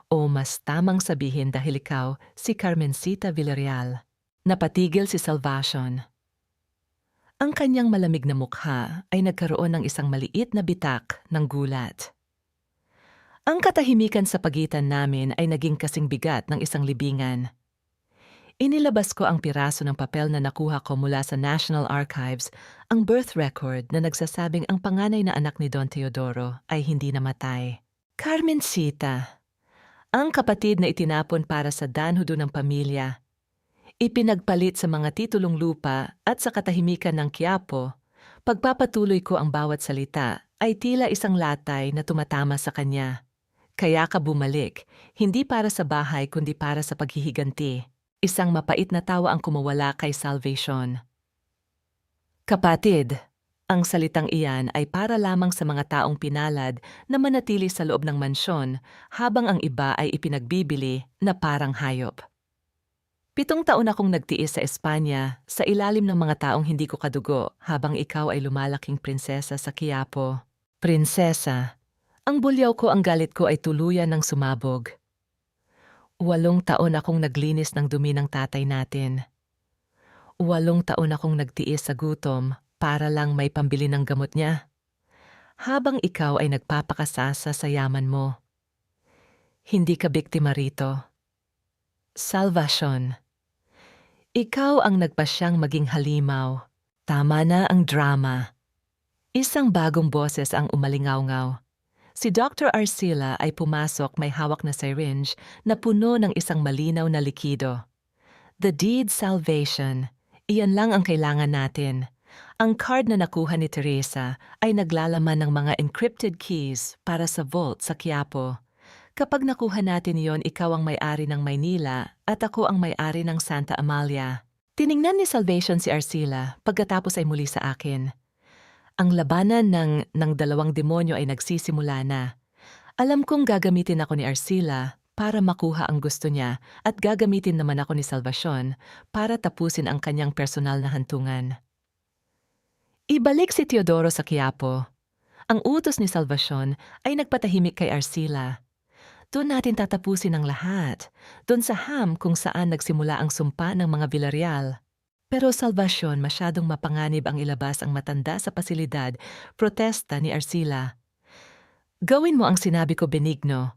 O mas tamang sabihin dahil ikaw, si Carmencita Villarreal. Napatigil si Salvacion. Ang kanyang malamig na mukha ay nagkaroon ng isang maliit na bitak ng gulat. Ang katahimikan sa pagitan namin ay naging kasing bigat ng isang libingan. Inilabas ko ang piraso ng papel na nakuha ko mula sa National Archives, ang birth record na nagsasabing ang panganay na anak ni Don Teodoro ay hindi namatay. Carmencita, ang kapatid na itinapon para sa danhudo ng pamilya, ipinagpalit sa mga titulong lupa at sa katahimikan ng Quiapo. Pagpapatuloy ko ang bawat salita ay tila isang latay na tumatama sa kanya. Kaya ka bumalik, hindi para sa bahay kundi para sa paghihiganti. Isang mapait na tawa ang kumawala kay Salvation. Kapatid, ang salitang iyan ay para lamang sa mga taong pinalad na manatili sa loob ng mansyon habang ang iba ay ipinagbibili na parang hayop. 7 taon akong nagtiis sa Espanya sa ilalim ng mga taong hindi ko kadugo habang ikaw ay lumalaking prinsesa sa Quiapo. Prinsesa, ang bulyaw ko, ang galit ko ay tuluyan ng sumabog. 8 taon akong naglinis ng dumi ng tatay natin. 8 taon akong nagtiis sa gutom para lang may pambili ng gamot niya. Habang ikaw ay nagpapakasasa sa yaman mo. Hindi ka biktima rito. Salvacion, ikaw ang nagpasyang maging halimaw. Tama na ang drama. Isang bagong boses ang umalingaw-ngaw. Si Dr. Arcila ay pumasok, may hawak na syringe na puno ng isang malinaw na likido. The deed salvation. Iyan lang ang kailangan natin. Ang card na nakuha ni Teresa ay naglalaman ng mga encrypted keys para sa vault sa Quiapo. Kapag nakuha natin iyon, ikaw ang may-ari ng Maynila at ako ang may-ari ng Santa Amalia. Tiningnan ni Salvation si Arcila pagkatapos ay muli sa akin. Ang labanan ng dalawang demonyo ay nagsisimula na. Alam kong gagamitin ako ni Arcila para makuha ang gusto niya at gagamitin naman ako ni Salvacion para tapusin ang kanyang personal na hantungan. Ibalik si Teodoro sa Quiapo. Ang utos ni Salvacion ay nagpatahimik kay Arcila. Doon natin tatapusin ang lahat. Doon sa Ham kung saan nagsimula ang sumpa ng mga Villarreal. Pero Salvacion, masyadong mapanganib ang ilabas ang matanda sa pasilidad, protesta ni Arcila. Gawin mo ang sinabi ko, Benigno.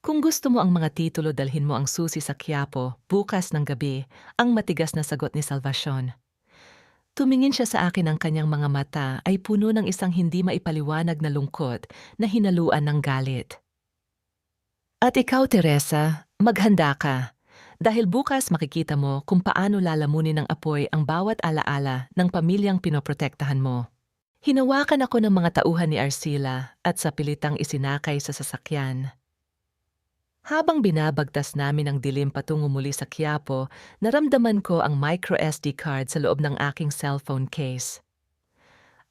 Kung gusto mo ang mga titulo, dalhin mo ang susi sa Quiapo bukas ng gabi, ang matigas na sagot ni Salvacion. Tumingin siya sa akin, ang kanyang mga mata ay puno ng isang hindi maipaliwanag na lungkot na hinaluan ng galit. At ikaw, Teresa, maghanda ka. Dahil bukas makikita mo kung paano lalamunin ng apoy ang bawat alaala ng pamilyang pinoprotektahan mo. Hinawakan ako ng mga tauhan ni Arcila at sa pilitang isinakay sa sasakyan. Habang binabagtas namin ang dilim patungo muli sa Quiapo, naramdaman ko ang micro SD card sa loob ng aking cellphone case.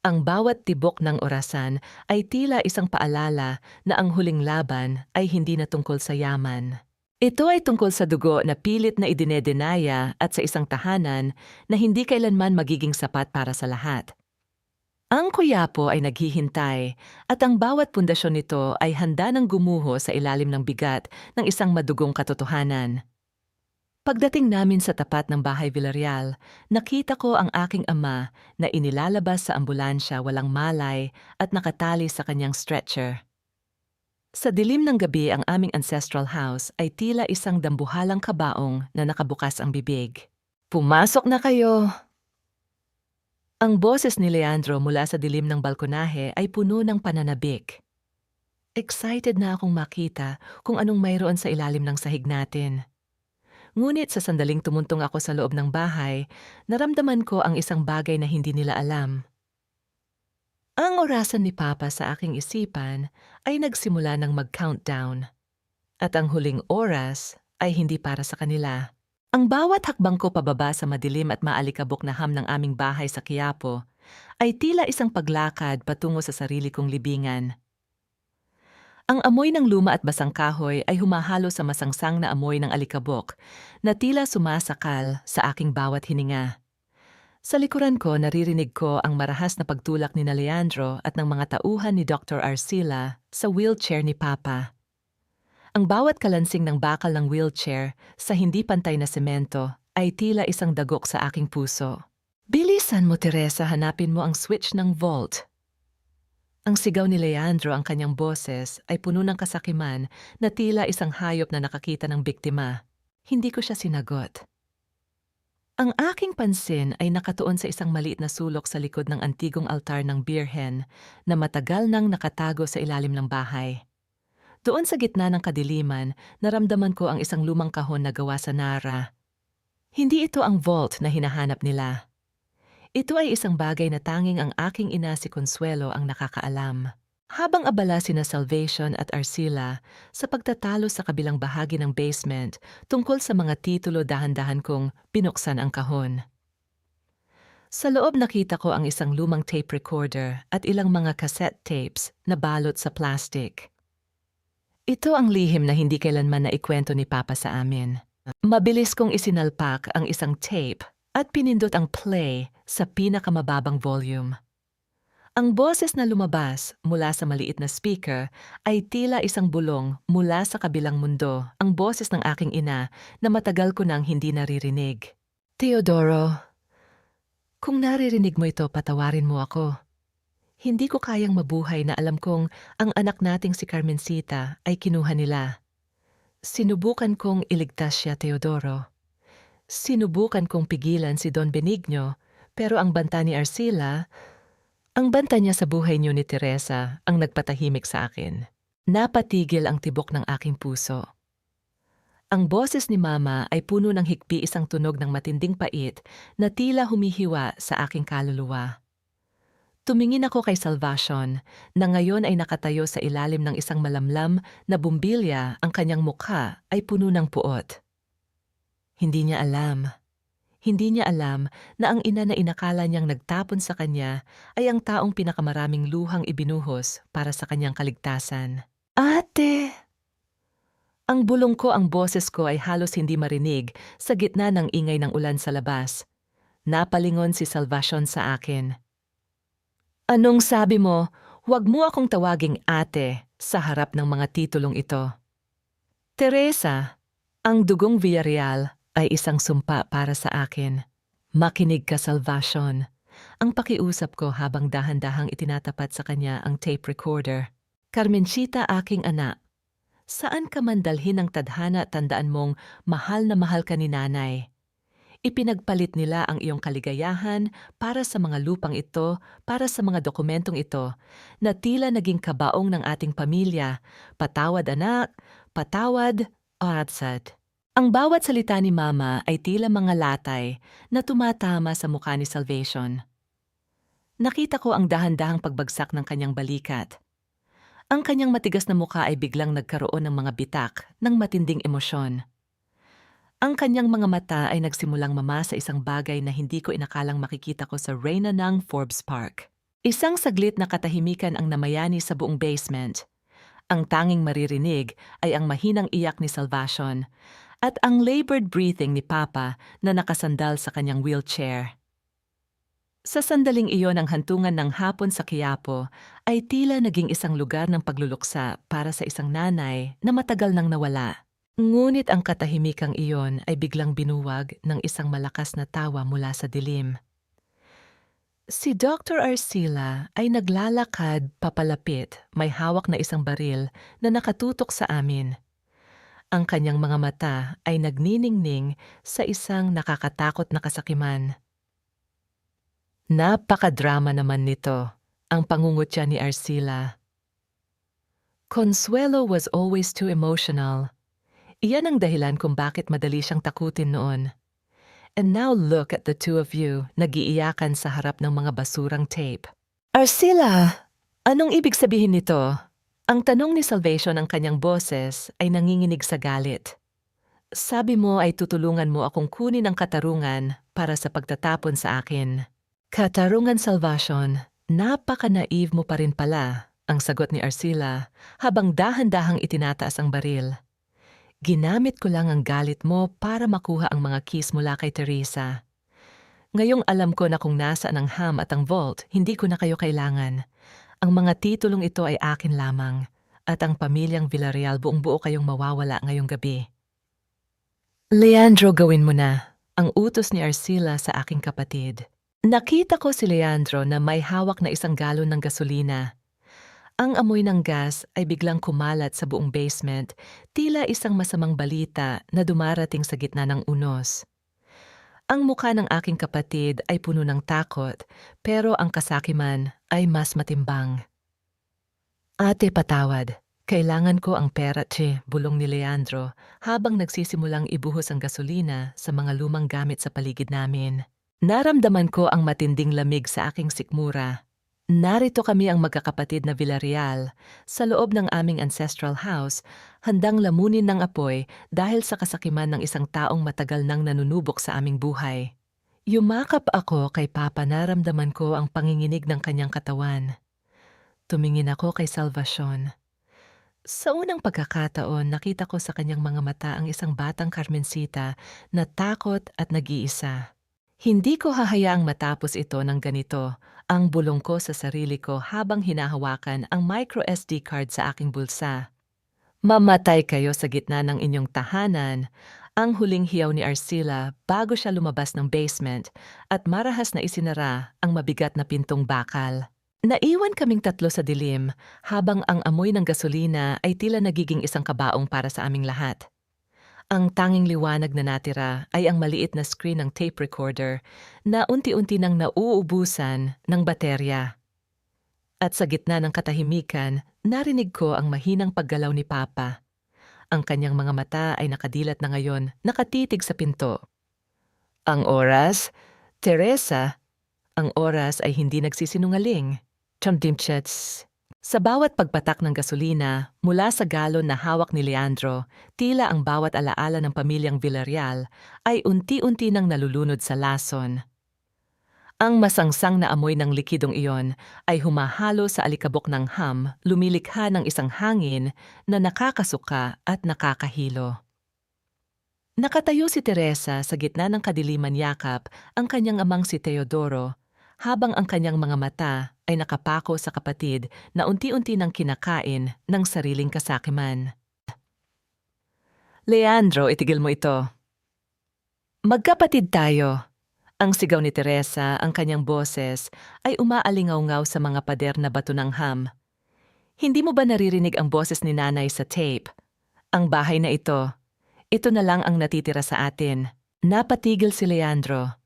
Ang bawat tibok ng orasan ay tila isang paalala na ang huling laban ay hindi na tungkol sa yaman. Ito ay tungkol sa dugo na pilit na idinedenaya at sa isang tahanan na hindi kailanman magiging sapat para sa lahat. Ang Quiapo ay naghihintay at ang bawat pundasyon nito ay handa ng gumuho sa ilalim ng bigat ng isang madugong katotohanan. Pagdating namin sa tapat ng bahay Villarreal, nakita ko ang aking ama na inilalabas sa ambulansya walang malay at nakatali sa kanyang stretcher. Sa dilim ng gabi ang aming ancestral house ay tila isang dambuhalang kabaong na nakabukas ang bibig. Pumasok na kayo! Ang boses ni Leandro mula sa dilim ng balkonahe ay puno ng pananabik. Excited na akong makita kung anong mayroon sa ilalim ng sahig natin. Ngunit sa sandaling tumuntong ako sa loob ng bahay, naramdaman ko ang isang bagay na hindi nila alam. Ang orasan ni Papa sa aking isipan ay nagsimula ng mag-countdown. At ang huling oras ay hindi para sa kanila. Ang bawat hakbang ko pababa sa madilim at maalikabok na ham ng aming bahay sa Quiapo ay tila isang paglakad patungo sa sarili kong libingan. Ang amoy ng luma at basang kahoy ay humahalo sa masangsang na amoy ng alikabok na tila sumasakal sa aking bawat hininga. Sa likuran ko, naririnig ko ang marahas na pagtulak ni Leandro at ng mga tauhan ni Dr. Arcila sa wheelchair ni Papa. Ang bawat kalansing ng bakal ng wheelchair sa hindi pantay na semento ay tila isang dagok sa aking puso. Bilisan mo, Teresa, hanapin mo ang switch ng volt. Ang sigaw ni Leandro, ang kanyang boses, ay puno ng kasakiman na tila isang hayop na nakakita ng biktima. Hindi ko siya sinagot. Ang aking pansin ay nakatuon sa isang maliit na sulok sa likod ng antigong altar ng Birhen na matagal nang nakatago sa ilalim ng bahay. Doon sa gitna ng kadiliman, naramdaman ko ang isang lumang kahon na gawa sa Nara. Hindi ito ang vault na hinahanap nila. Ito ay isang bagay na tanging ang aking ina si Consuelo ang nakakaalam. Habang abala sina Salvation at Arcila sa pagtatalo sa kabilang bahagi ng basement tungkol sa mga titulo, dahan-dahan kong binuksan ang kahon. Sa loob nakita ko ang isang lumang tape recorder at ilang mga cassette tapes na balot sa plastic. Ito ang lihim na hindi kailanman naikwento ni Papa sa amin. Mabilis kong isinalpak ang isang tape at pinindot ang play sa pinakamababang volume. Ang boses na lumabas mula sa maliit na speaker ay tila isang bulong mula sa kabilang mundo, ang boses ng aking ina na matagal ko nang hindi naririnig. Teodoro, kung naririnig mo ito, patawarin mo ako. Hindi ko kayang mabuhay na alam kong ang anak nating si Carmencita ay kinuha nila. Sinubukan kong iligtas siya, Teodoro. Sinubukan kong pigilan si Don Benigno, pero ang banta ni Arcila, ang banta niya sa buhay niyo ni Teresa ang nagpatahimik sa akin. Napatigil ang tibok ng aking puso. Ang boses ni Mama ay puno ng hikbi, isang tunog ng matinding pait na tila humihiwa sa aking kaluluwa. Tumingin ako kay Salvacion na ngayon ay nakatayo sa ilalim ng isang malamlam na bumbilya, ang kanyang mukha ay puno ng puot. Hindi niya alam. Hindi niya alam na ang ina na inakala niyang nagtapon sa kanya ay ang taong pinakamaraming luhang ibinuhos para sa kanyang kaligtasan. Ate! Ang bulong ko, ang boses ko ay halos hindi marinig sa gitna ng ingay ng ulan sa labas. Napalingon si Salvacion sa akin. Anong sabi mo? Huwag mo akong tawaging ate sa harap ng mga titulong ito. Teresa, ang dugong Villarreal ay isang sumpa para sa akin. Makinig ka, Salvacion. Ang pakiusap ko habang dahan-dahang itinatapat sa kanya ang tape recorder. Carmencita, aking anak. Saan ka man dalhin ng tadhana, tandaan mong mahal na mahal ka ni nanay. Ipinagpalit nila ang iyong kaligayahan para sa mga lupang ito, para sa mga dokumentong ito, na tila naging kabaong ng ating pamilya. Patawad, anak. Patawad, Adsad. Ang bawat salita ni Mama ay tila mga latay na tumatama sa mukha ni Salvation. Nakita ko ang dahan-dahang pagbagsak ng kanyang balikat. Ang kanyang matigas na mukha ay biglang nagkaroon ng mga bitak ng matinding emosyon. Ang kanyang mga mata ay nagsimulang mamasa, isang bagay na hindi ko inakalang makikita ko sa reyna ng Forbes Park. Isang saglit na katahimikan ang namayani sa buong basement. Ang tanging maririnig ay ang mahinang iyak ni Salvacion at ang labored breathing ni Papa na nakasandal sa kanyang wheelchair. Sa sandaling iyon, ang hantungan ng hapon sa Quiapo ay tila naging isang lugar ng pagluluksa para sa isang nanay na matagal nang nawala. Ngunit ang katahimikang iyon ay biglang binuwag ng isang malakas na tawa mula sa dilim. Si Dr. Arcila ay naglalakad papalapit, may hawak na isang baril na nakatutok sa amin. Ang kanyang mga mata ay nagniningning sa isang nakakatakot na kasakiman. Napakadrama naman nito, ang pangungutya ni Arcila. Consuelo was always too emotional. Iyan ang dahilan kung bakit madali siyang takutin noon. And now look at the two of you, nagiiyakan sa harap ng mga basurang tape. Arcila, anong ibig sabihin nito? Ang tanong ni Salvation ang kanyang boses ay nanginginig sa galit. Sabi mo ay tutulungan mo akong kunin ang katarungan para sa pagtatapon sa akin. Katarungan, Salvation, napaka-naive mo pa rin pala, ang sagot ni Arcila habang dahan-dahang itinataas ang baril. Ginamit ko lang ang galit mo para makuha ang mga keys mula kay Teresa. Ngayong alam ko na kung nasaan ang Ham at ang Vault, hindi ko na kayo kailangan. Ang mga titulong ito ay akin lamang, at ang pamilyang Villarreal buong-buo kayong mawawala ngayong gabi. Leandro, gawin mo na, ang utos ni Arcila sa aking kapatid. Nakita ko si Leandro na may hawak na isang galon ng gasolina. Ang amoy ng gas ay biglang kumalat sa buong basement, tila isang masamang balita na dumarating sa gitna ng unos. Ang mukha ng aking kapatid ay puno ng takot, pero ang kasakiman ay mas matimbang. Ate, patawad. Kailangan ko ang pera, che, bulong ni Leandro habang nagsisimulang ibuhos ang gasolina sa mga lumang gamit sa paligid namin. Naramdaman ko ang matinding lamig sa aking sikmura. Narito kami ang magkakapatid na Villarreal sa loob ng aming ancestral house, handang lamunin ng apoy dahil sa kasakiman ng isang taong matagal nang nanunubok sa aming buhay. Yumakap ako kay Papa, naramdaman ko ang panginginig ng kanyang katawan. Tumingin ako kay Salvacion. Sa unang pagkakataon, nakita ko sa kanyang mga mata ang isang batang Carmencita na takot at nag-iisa. Hindi ko hahayaang matapos ito ng ganito, ang bulong ko sa sarili ko habang hinahawakan ang micro SD card sa aking bulsa. Mamatay kayo sa gitna ng inyong tahanan, ang huling hiyaw ni Arcila bago siya lumabas ng basement at marahas na isinara ang mabigat na pintong bakal. Naiwan kaming tatlo sa dilim habang ang amoy ng gasolina ay tila nagiging isang kabaong para sa aming lahat. Ang tanging liwanag na natira ay ang maliit na screen ng tape recorder na unti-unti nang nauubusan ng baterya. At sa gitna ng katahimikan, narinig ko ang mahinang paggalaw ni Papa. Ang kanyang mga mata ay nakadilat na ngayon, nakatitig sa pinto. Ang oras? Teresa, ang oras ay hindi nagsisinungaling. Chomdimchets. Sa bawat pagpatak ng gasolina, mula sa galon na hawak ni Leandro, tila ang bawat alaala ng pamilyang Villarreal ay unti-unti nang nalulunod sa lason. Ang masangsang na amoy ng likidong iyon ay humahalo sa alikabok ng Ham, lumilikha ng isang hangin na nakakasuka at nakakahilo. Nakatayo si Teresa sa gitna ng kadiliman yakap ang kanyang amang si Teodoro, habang ang kanyang mga mata ay nakapako sa kapatid na unti-unti nang kinakain ng sariling kasakiman. Leandro, itigil mo ito. Magkapatid tayo. Ang sigaw ni Teresa, ang kanyang boses, ay umaalingaw-ngaw sa mga pader na bato ng Ham. Hindi mo ba naririnig ang boses ni Nanay sa tape? Ang bahay na ito na lang ang natitira sa atin. Napatigil si Leandro.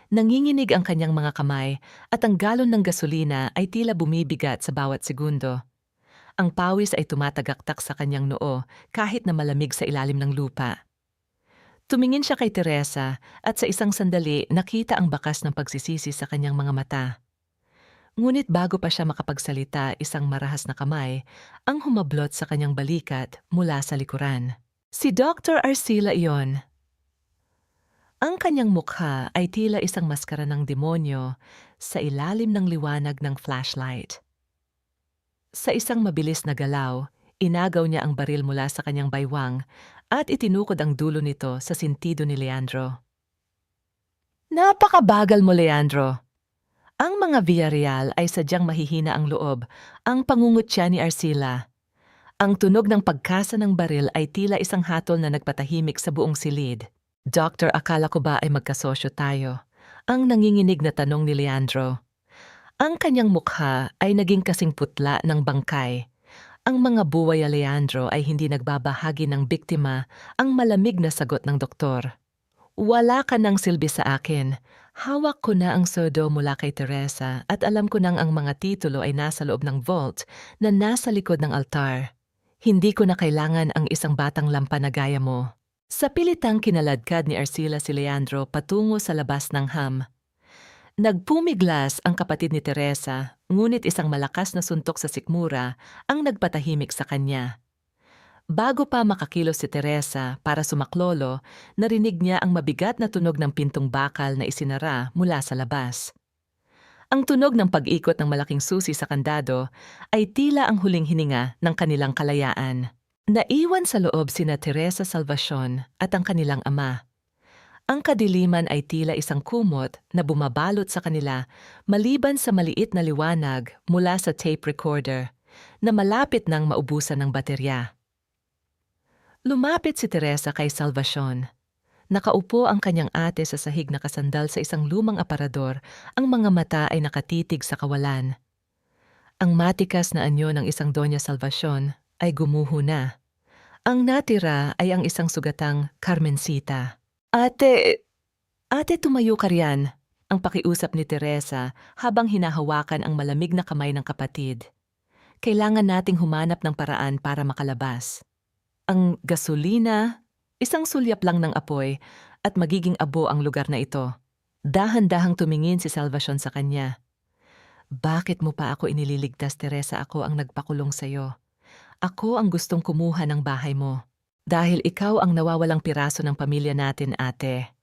Nanginginig ang kanyang mga kamay at ang galon ng gasolina ay tila bumibigat sa bawat segundo. Ang pawis ay tumatagaktak sa kanyang noo kahit na malamig sa ilalim ng lupa. Tumingin siya kay Teresa at sa isang sandali nakita ang bakas ng pagsisisi sa kanyang mga mata. Ngunit bago pa siya makapagsalita, isang marahas na kamay ang humablot sa kanyang balikat mula sa likuran. Si Dr. Arcila iyon. Ang kanyang mukha ay tila isang maskara ng demonyo sa ilalim ng liwanag ng flashlight. Sa isang mabilis na galaw, inagaw niya ang baril mula sa kanyang baywang at itinukod ang dulo nito sa sintido ni Leandro. Napakabagal mo, Leandro. Ang mga Villarreal ay sadyang mahihina ang loob, ang pangungutya ni Arcila. Ang tunog ng pagkasa ng baril ay tila isang hatol na nagpatahimik sa buong silid. Doktor, akala ko ba ay magkasosyo tayo? Ang nanginginig na tanong ni Leandro. Ang kanyang mukha ay naging kasing putla ng bangkay. Ang mga buwaya Leandro ay hindi nagbabahagi ng biktima, ang malamig na sagot ng doktor. Wala ka ng silbi sa akin. Hawak ko na ang sodo mula kay Teresa at alam ko nang ang mga titulo ay nasa loob ng vault na nasa likod ng altar. Hindi ko na kailangan ang isang batang lampa na gaya mo. Sa pilitang kinaladkad ni Arcila si Leandro patungo sa labas ng ham. Nagpumiglas ang kapatid ni Teresa, ngunit isang malakas na suntok sa sikmura ang nagpatahimik sa kanya. Bago pa makakilos si Teresa para sumaklolo, narinig niya ang mabigat na tunog ng pintong bakal na isinara mula sa labas. Ang tunog ng pag-ikot ng malaking susi sa kandado ay tila ang huling hininga ng kanilang kalayaan. Naiwan sa loob sina Teresa Salvacion at ang kanilang ama. Ang kadiliman ay tila isang kumot na bumabalot sa kanila maliban sa maliit na liwanag mula sa tape recorder na malapit nang maubusan ng baterya. Lumapit si Teresa kay Salvacion. Nakaupo ang kanyang ate sa sahig na kasandal sa isang lumang aparador, ang mga mata ay nakatitig sa kawalan. Ang matikas na anyo ng isang Doña Salvacion ay gumuho na. Ang natira ay ang isang sugatang Carmencita. Ate, tumayo ka riyan, ang pakiusap ni Teresa habang hinahawakan ang malamig na kamay ng kapatid. Kailangan nating humanap ng paraan para makalabas. Ang gasolina, isang sulyap lang ng apoy at magiging abo ang lugar na ito. Dahan-dahang tumingin si Salvacion sa kanya. Bakit mo pa ako inililigtas, Teresa? Ako ang nagpakulong sa'yo. Ako ang gustong kumuha ng bahay mo. Dahil ikaw ang nawawalang piraso ng pamilya natin, ate.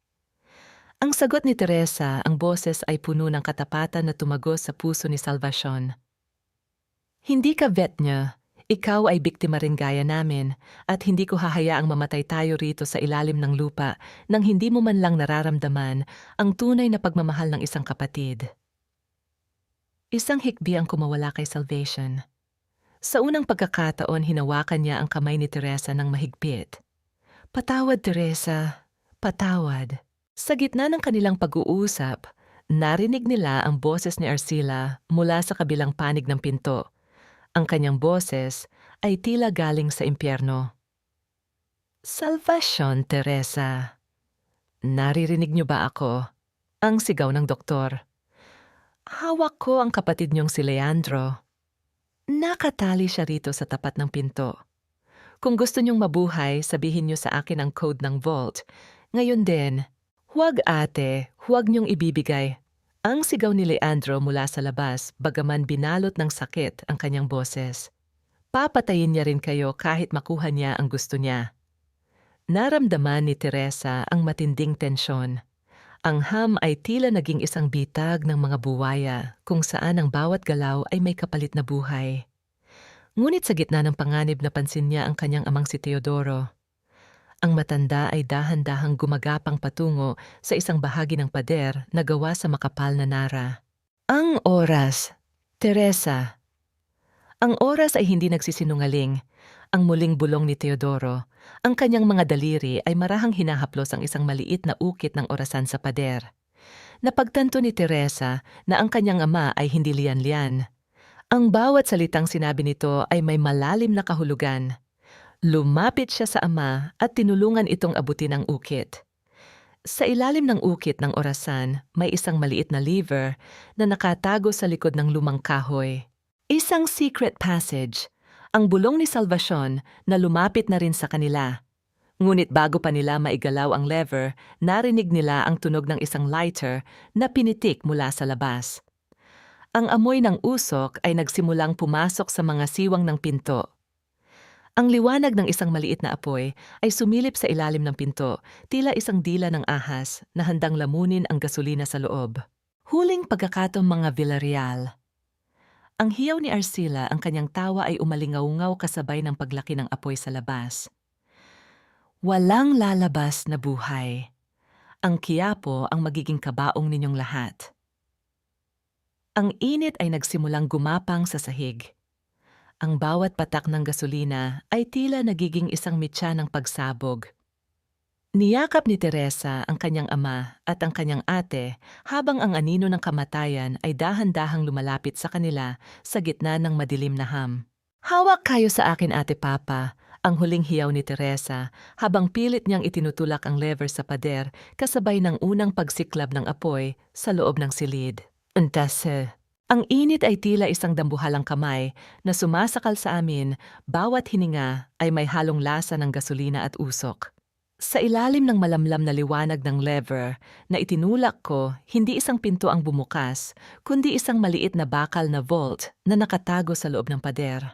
Ang sagot ni Teresa, ang boses ay puno ng katapatan na tumagos sa puso ni Salvacion. Hindi ka vet niya. Ikaw ay biktima rin gaya namin at hindi ko hahayaang mamatay tayo rito sa ilalim ng lupa nang hindi mo man lang nararamdaman ang tunay na pagmamahal ng isang kapatid. Isang hikbi ang kumawala kay Salvation. Sa unang pagkakataon, hinawakan niya ang kamay ni Teresa ng mahigpit. Patawad, Teresa. Patawad. Sa gitna ng kanilang pag-uusap, narinig nila ang boses ni Arcila mula sa kabilang panig ng pinto. Ang kanyang boses ay tila galing sa impyerno. Salvacion, Teresa. Naririnig niyo ba ako? Ang sigaw ng doktor. Hawak ko ang kapatid niyong si Leandro. Nakatali siya rito sa tapat ng pinto. Kung gusto niyong mabuhay, sabihin niyo sa akin ang code ng vault. Ngayon din, huwag ate, huwag niyong ibibigay. Ang sigaw ni Leandro mula sa labas, bagaman binalot ng sakit ang kanyang boses. Papatayin niya rin kayo kahit makuha niya ang gusto niya. Naramdaman ni Teresa ang matinding tensyon. Ang ham ay tila naging isang bitag ng mga buwaya kung saan ang bawat galaw ay may kapalit na buhay. Ngunit sa gitna ng panganib napansin niya ang kanyang amang si Teodoro. Ang matanda ay dahan-dahang gumagapang patungo sa isang bahagi ng pader na gawa sa makapal na nara. Ang oras, Teresa. Ang oras ay hindi nagsisinungaling. Ang muling bulong ni Teodoro, ang kanyang mga daliri ay marahang hinahaplos ang isang maliit na ukit ng orasan sa pader. Napagtanto ni Teresa na ang kanyang ama ay hindi liyan-liyan. Ang bawat salitang sinabi nito ay may malalim na kahulugan. Lumapit siya sa ama at tinulungan itong abutin ang ukit. Sa ilalim ng ukit ng orasan, may isang maliit na lever na nakatago sa likod ng lumang kahoy. Isang secret passage, ang bulong ni Salvacion na lumapit na rin sa kanila. Ngunit bago pa nila maigalaw ang lever, narinig nila ang tunog ng isang lighter na pinitik mula sa labas. Ang amoy ng usok ay nagsimulang pumasok sa mga siwang ng pinto. Ang liwanag ng isang maliit na apoy ay sumilip sa ilalim ng pinto, tila isang dila ng ahas na handang lamunin ang gasolina sa loob. Huling pagkakataong mga Villarreal. Ang hiyaw ni Arcila, ang kanyang tawa ay umalingaw-ngaw kasabay ng paglaki ng apoy sa labas. Walang lalabas na buhay. Ang kiyapo ang magiging kabaong ninyong lahat. Ang init ay nagsimulang gumapang sa sahig. Ang bawat patak ng gasolina ay tila nagiging isang mitya ng pagsabog. Niyakap ni Teresa ang kanyang ama at ang kanyang ate habang ang anino ng kamatayan ay dahan-dahang lumalapit sa kanila sa gitna ng madilim na ham. Hawak kayo sa akin, Ate Papa, ang huling hiyaw ni Teresa habang pilit niyang itinutulak ang lever sa pader kasabay ng unang pagsiklab ng apoy sa loob ng silid. Untase. Ang init ay tila isang dambuhalang kamay na sumasakal sa amin, bawat hininga ay may halong lasa ng gasolina at usok. Sa ilalim ng malamlam na liwanag ng lever na itinulak ko, hindi isang pinto ang bumukas, kundi isang maliit na bakal na vault na nakatago sa loob ng pader.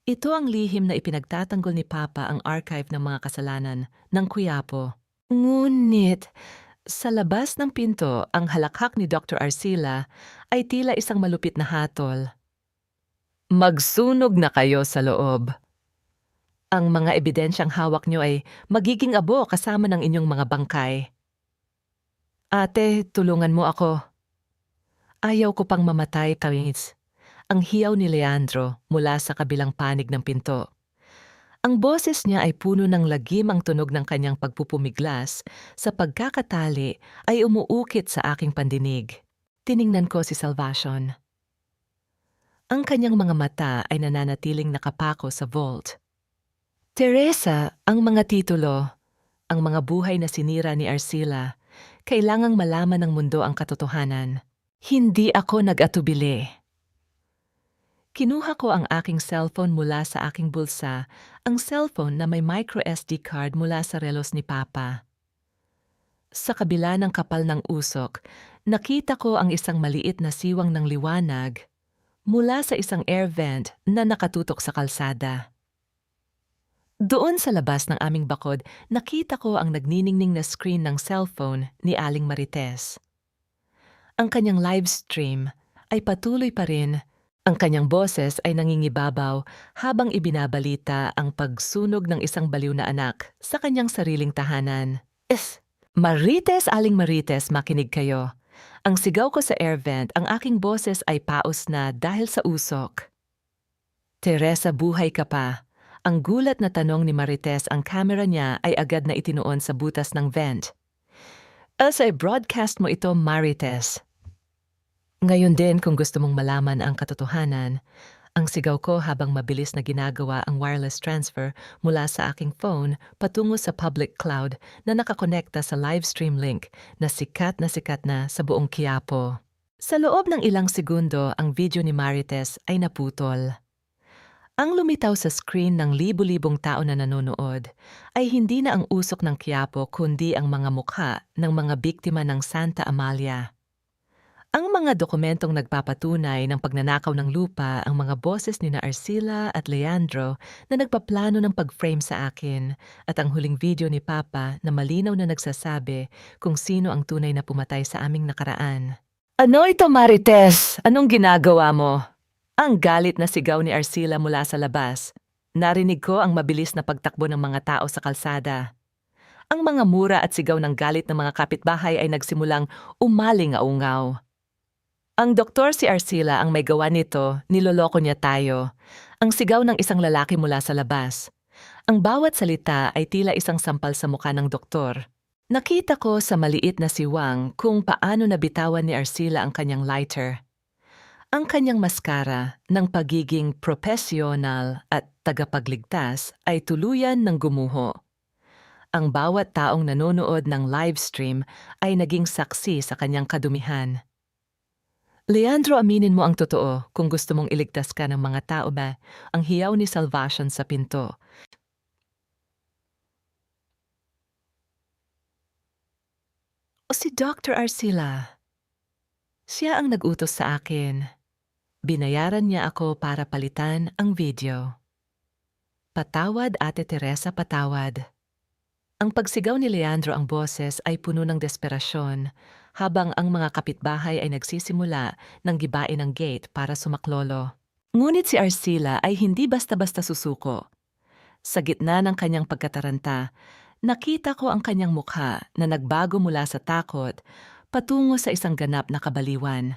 Ito ang lihim na ipinagtatanggol ni Papa ang archive ng mga kasalanan ng Quiapo. Ngunit, sa labas ng pinto, ang halakhak ni Dr. Arcila ay tila isang malupit na hatol. Magsunog na kayo sa loob. Ang mga ebidensyang hawak nyo ay magiging abo kasama ng inyong mga bangkay. Ate, tulungan mo ako. Ayaw ko pang mamatay, Kawins. Ang hiyaw ni Leandro mula sa kabilang panig ng pinto. Ang boses niya ay puno ng lagim, ang tunog ng kanyang pagpupumiglas sa pagkakatali ay umuukit sa aking pandinig. Tiningnan ko si Salvacion. Ang kanyang mga mata ay nananatiling nakapako sa vault. Teresa, ang mga titulo, ang mga buhay na sinira ni Arcila, kailangang malaman ng mundo ang katotohanan. Hindi ako nag-atubili. Kinuha ko ang aking cellphone mula sa aking bulsa, ang cellphone na may micro SD card mula sa relos ni Papa. Sa kabila ng kapal ng usok, nakita ko ang isang maliit na siwang ng liwanag mula sa isang air vent na nakatutok sa kalsada. Doon sa labas ng aming bakod, nakita ko ang nagniningning na screen ng cellphone ni Aling Marites. Ang kanyang live stream ay patuloy pa rin. Ang kanyang boses ay nangingibabaw habang ibinabalita ang pagsunog ng isang baliw na anak sa kanyang sariling tahanan. Marites, Aling Marites, makinig kayo. Ang sigaw ko sa air vent, ang aking boses ay paos na dahil sa usok. Teresa, buhay ka pa. Ang gulat na tanong ni Marites, ang camera niya ay agad na itinuon sa butas ng vent. As ay broadcast mo ito, Marites. Ngayon din, kung gusto mong malaman ang katotohanan, ang sigaw ko habang mabilis na ginagawa ang wireless transfer mula sa aking phone patungo sa public cloud na nakakonekta sa live stream link na sikat na sa buong Quiapo. Sa loob ng ilang segundo, ang video ni Marites ay naputol. Ang lumitaw sa screen ng libu-libong tao na nanonood ay hindi na ang usok ng Quiapo kundi ang mga mukha ng mga biktima ng Santa Amalia. Ang mga dokumentong nagpapatunay ng pagnanakaw ng lupa, ang mga boses ni na Arcila at Leandro na nagpaplano ng pag-frame sa akin, at ang huling video ni Papa na malinaw na nagsasabi kung sino ang tunay na pumatay sa aming nakaraan. Ano ito, Marites? Anong ginagawa mo? Ang galit na sigaw ni Arcila mula sa labas. Narinig ko ang mabilis na pagtakbo ng mga tao sa kalsada. Ang mga mura at sigaw ng galit ng mga kapitbahay ay nagsimulang umaling-aungaw. Ang doktor si Arcila ang may gawa nito, niloloko niya tayo. Ang sigaw ng isang lalaki mula sa labas. Ang bawat salita ay tila isang sampal sa mukha ng doktor. Nakita ko sa maliit na siwang kung paano nabitawan ni Arcila ang kanyang lighter. Ang kanyang maskara ng pagiging propesyonal at tagapagligtas ay tuluyan ng gumuho. Ang bawat taong nanonood ng live stream ay naging saksi sa kanyang kadumihan. Leandro, aminin mo ang totoo kung gusto mong iligtas ka ng mga tao ba, ang hiyaw ni Salvacion sa pinto. O si Dr. Arcila. Siya ang nag-utos sa akin. Binayaran niya ako para palitan ang video. Patawad, Ate Teresa, patawad. Ang pagsigaw ni Leandro ang boses ay puno ng desperasyon, habang ang mga kapitbahay ay nagsisimula ng gibain ang gate para sumaklolo. Ngunit si Arcila ay hindi basta-basta susuko. Sa gitna ng kanyang pagkataranta, nakita ko ang kanyang mukha na nagbago mula sa takot patungo sa isang ganap na kabaliwan.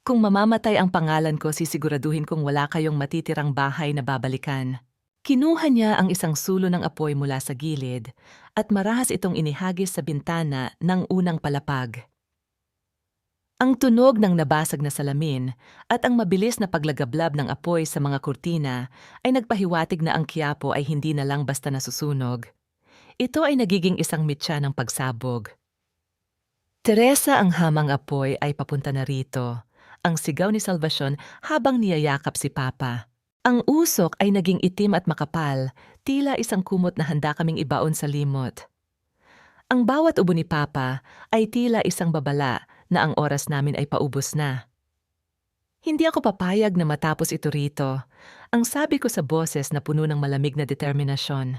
Kung mamamatay ang pangalan ko, sisiguraduhin kong wala kayong matitirang bahay na babalikan. Kinuha niya ang isang sulo ng apoy mula sa gilid at marahas itong inihagis sa bintana ng unang palapag. Ang tunog ng nabasag na salamin at ang mabilis na paglagablab ng apoy sa mga kurtina ay nagpahiwatig na ang Quiapo ay hindi na lang basta nasusunog. Ito ay nagiging isang mitya ng pagsabog. Teresa, ang hamang apoy ay papunta na rito. Ang sigaw ni Salvacion habang niyayakap si Papa. Ang usok ay naging itim at makapal, tila isang kumot na handa kaming ibaon sa limot. Ang bawat ubo ni Papa ay tila isang babala na ang oras namin ay paubos na. Hindi ako papayag na matapos ito rito, ang sabi ko sa boses na puno ng malamig na determinasyon.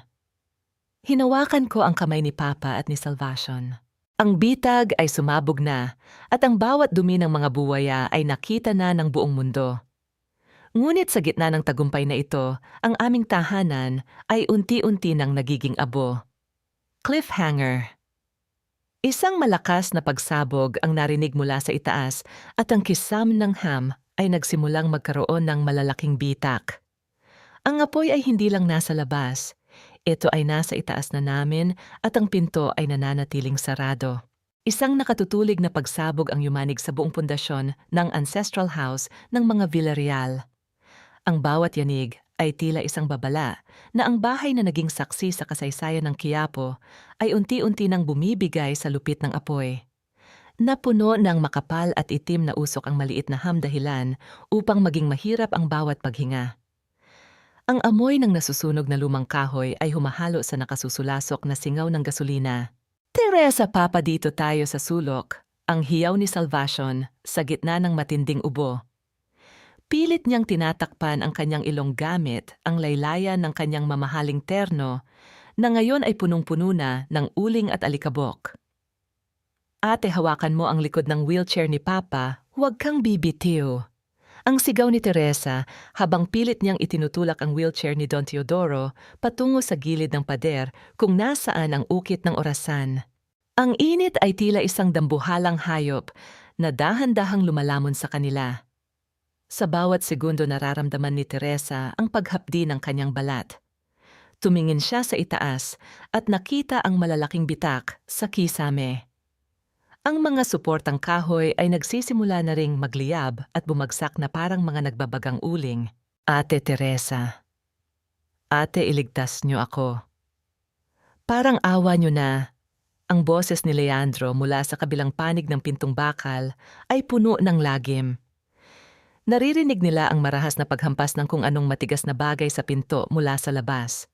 Hinawakan ko ang kamay ni Papa at ni Salvacion. Ang bitag ay sumabog na at ang bawat dumi ng mga buwaya ay nakita na ng buong mundo. Ngunit sa gitna ng tagumpay na ito, ang aming tahanan ay unti-unti nang nagiging abo. Cliffhanger. Isang malakas na pagsabog ang narinig mula sa itaas at ang kisam ng ham ay nagsimulang magkaroon ng malalaking bitak. Ang apoy ay hindi lang nasa labas. Ito ay nasa itaas na namin at ang pinto ay nananatiling sarado. Isang nakatutulig na pagsabog ang yumanig sa buong pundasyon ng ancestral house ng mga Villarreal. Ang bawat yanig ay tila isang babala na ang bahay na naging saksi sa kasaysayan ng Quiapo ay unti-unti nang bumibigay sa lupit ng apoy. Napuno ng makapal at itim na usok ang maliit na ham dahilan upang maging mahirap ang bawat paghinga. Ang amoy ng nasusunog na lumang kahoy ay humahalo sa nakasusulasok na singaw ng gasolina. Teresa, Papa, dito tayo sa sulok, ang hiyaw ni Salvacion sa gitna ng matinding ubo. Pilit niyang tinatakpan ang kanyang ilong gamit ang laylayan ng kanyang mamahaling terno na ngayon ay punong-puno na ng uling at alikabok. Ate, hawakan mo ang likod ng wheelchair ni Papa, huwag kang bibitiw. Ang sigaw ni Teresa habang pilit niyang itinutulak ang wheelchair ni Don Teodoro patungo sa gilid ng pader kung nasaan ang ukit ng orasan. Ang init ay tila isang dambuhalang hayop na dahan-dahang lumalamon sa kanila. Sa bawat segundo nararamdaman ni Teresa ang paghapdi ng kanyang balat. Tumingin siya sa itaas at nakita ang malalaking bitak sa kisame. Ang mga suportang kahoy ay nagsisimula na ring magliyab at bumagsak na parang mga nagbabagang uling. Ate Teresa. Ate, iligtas niyo ako. Parang awa niyo na. Ang boses ni Leandro mula sa kabilang panig ng pintong bakal ay puno ng lagim. Naririnig nila ang marahas na paghampas ng kung anong matigas na bagay sa pinto mula sa labas.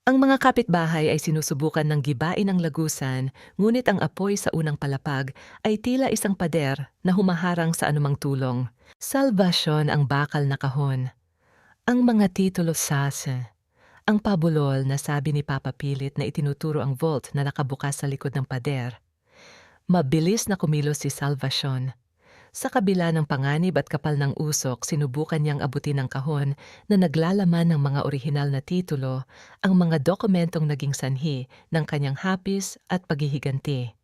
Ang mga kapitbahay ay sinusubukan ng gibain ang lagusan, ngunit ang apoy sa unang palapag ay tila isang pader na humaharang sa anumang tulong. Salvacion ang bakal na kahon. Ang mga titulo sase. Ang pabulol na sabi ni Papa pilit na itinuturo ang vault na nakabukas sa likod ng pader. Mabilis na kumilos si Salvacion. Sa kabila ng panganib at kapal ng usok, sinubukan niyang abutin ang kahon na naglalaman ng mga orihinal na titulo, ang mga dokumentong naging sanhi ng kanyang hapis at paghihiganti.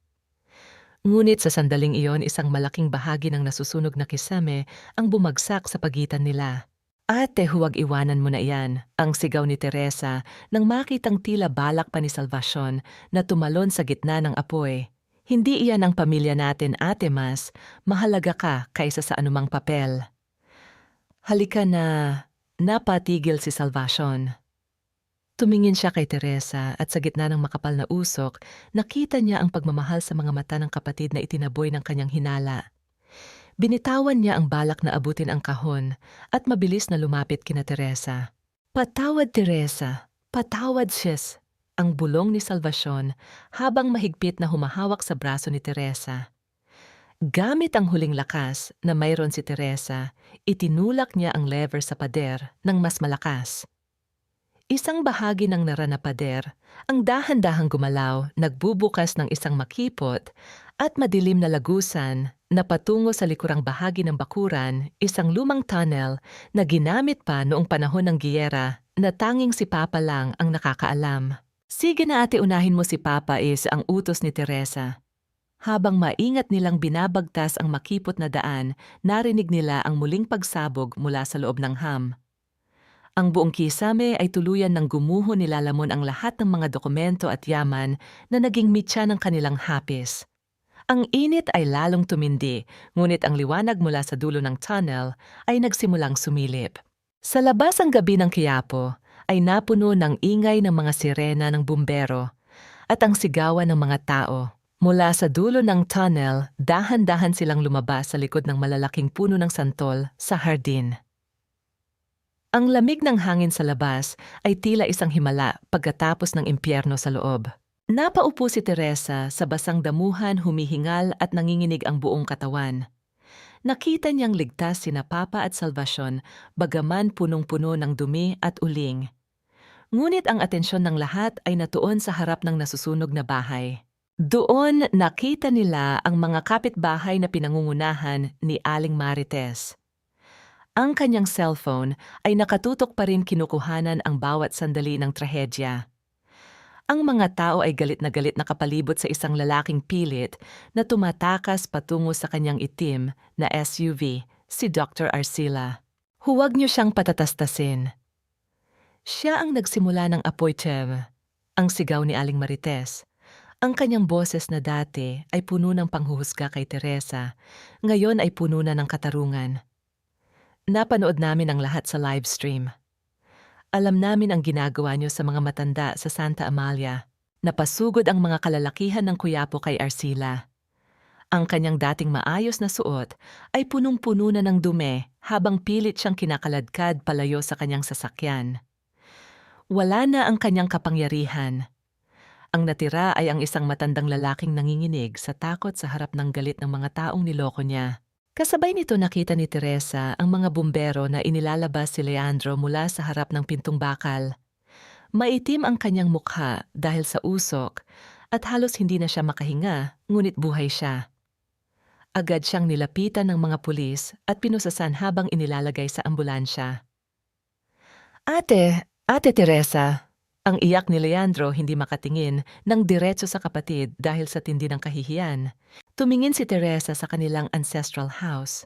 Ngunit sa sandaling iyon, isang malaking bahagi ng nasusunog na kisame ang bumagsak sa pagitan nila. Ate, huwag iwanan mo na iyan, ang sigaw ni Teresa nang makitang tila balak pa ni Salvacion na tumalon sa gitna ng apoy. Hindi iyan ang pamilya natin, ate, mas mahalaga ka kaysa sa anumang papel. Halika na, napatigil si Salvacion. Tumingin siya kay Teresa at sa gitna ng makapal na usok, nakita niya ang pagmamahal sa mga mata ng kapatid na itinaboy ng kanyang hinala. Binitawan niya ang balak na abutin ang kahon at mabilis na lumapit kina Teresa. Patawad, Teresa. Patawad, sis. Ang bulong ni Salvacion habang mahigpit na humahawak sa braso ni Teresa. Gamit ang huling lakas na mayroon si Teresa, itinulak niya ang lever sa pader ng mas malakas. Isang bahagi ng nara na pader, ang dahan-dahang gumalaw, nagbubukas ng isang makipot at madilim na lagusan na patungo sa likurang bahagi ng bakuran, isang lumang tunnel na ginamit pa noong panahon ng giyera na tanging si Papa lang ang nakakaalam. Sige na ate, unahin mo si Papa, is ang utos ni Teresa. Habang maingat nilang binabagtas ang makipot na daan, narinig nila ang muling pagsabog mula sa loob ng ham. Ang buong kisame ay tuluyan ng gumuho, nilalamon ang lahat ng mga dokumento at yaman na naging mitya ng kanilang hapis. Ang init ay lalong tumindi, ngunit ang liwanag mula sa dulo ng tunnel ay nagsimulang sumilip. Sa labas ang gabi ng Quiapo ay napuno ng ingay ng mga sirena ng bumbero at ang sigawan ng mga tao. Mula sa dulo ng tunnel, dahan-dahan silang lumabas sa likod ng malalaking puno ng santol sa hardin. Ang lamig ng hangin sa labas ay tila isang himala pagkatapos ng impyerno sa loob. Napaupo si Teresa sa basang damuhan, humihingal at nanginginig ang buong katawan. Nakita niyang ligtas sina Papa at Salvacion, bagaman punong-puno ng dumi at uling. Ngunit ang atensyon ng lahat ay natuon sa harap ng nasusunog na bahay. Doon nakita nila ang mga kapitbahay na pinangungunahan ni Aling Marites. Ang kanyang cellphone ay nakatutok pa rin, kinukuhanan ang bawat sandali ng trahedya. Ang mga tao ay galit na nakapalibot sa isang lalaking pilit na tumatakas patungo sa kanyang itim na SUV, si Dr. Arcila. Huwag niyo siyang patatastasin. Siya ang nagsimula ng apoy, Chev, ang sigaw ni Aling Marites. Ang kanyang boses na dati ay puno ng panghuhusga kay Teresa, ngayon ay puno na ng katarungan. Napanood namin ang lahat sa live stream. Alam namin ang ginagawa niyo sa mga matanda sa Santa Amalia. Napasugod ang mga kalalakihan ng Quiapo kay Arcila. Ang kanyang dating maayos na suot ay punong-puno na ng dumi habang pilit siyang kinakaladkad palayo sa kanyang sasakyan. Wala na ang kanyang kapangyarihan. Ang natira ay ang isang matandang lalaking nanginginig sa takot sa harap ng galit ng mga taong niloko niya. Kasabay nito nakita ni Teresa ang mga bumbero na inilalabas si Leandro mula sa harap ng pintong bakal. Maitim ang kanyang mukha dahil sa usok at halos hindi na siya makahinga, ngunit buhay siya. Agad siyang nilapitan ng mga pulis at pinusasan habang inilalagay sa ambulansya. Ate Teresa, ang iyak ni Leandro hindi makatingin ng diretso sa kapatid dahil sa tindi ng kahihiyan. Tumingin si Teresa sa kanilang ancestral house.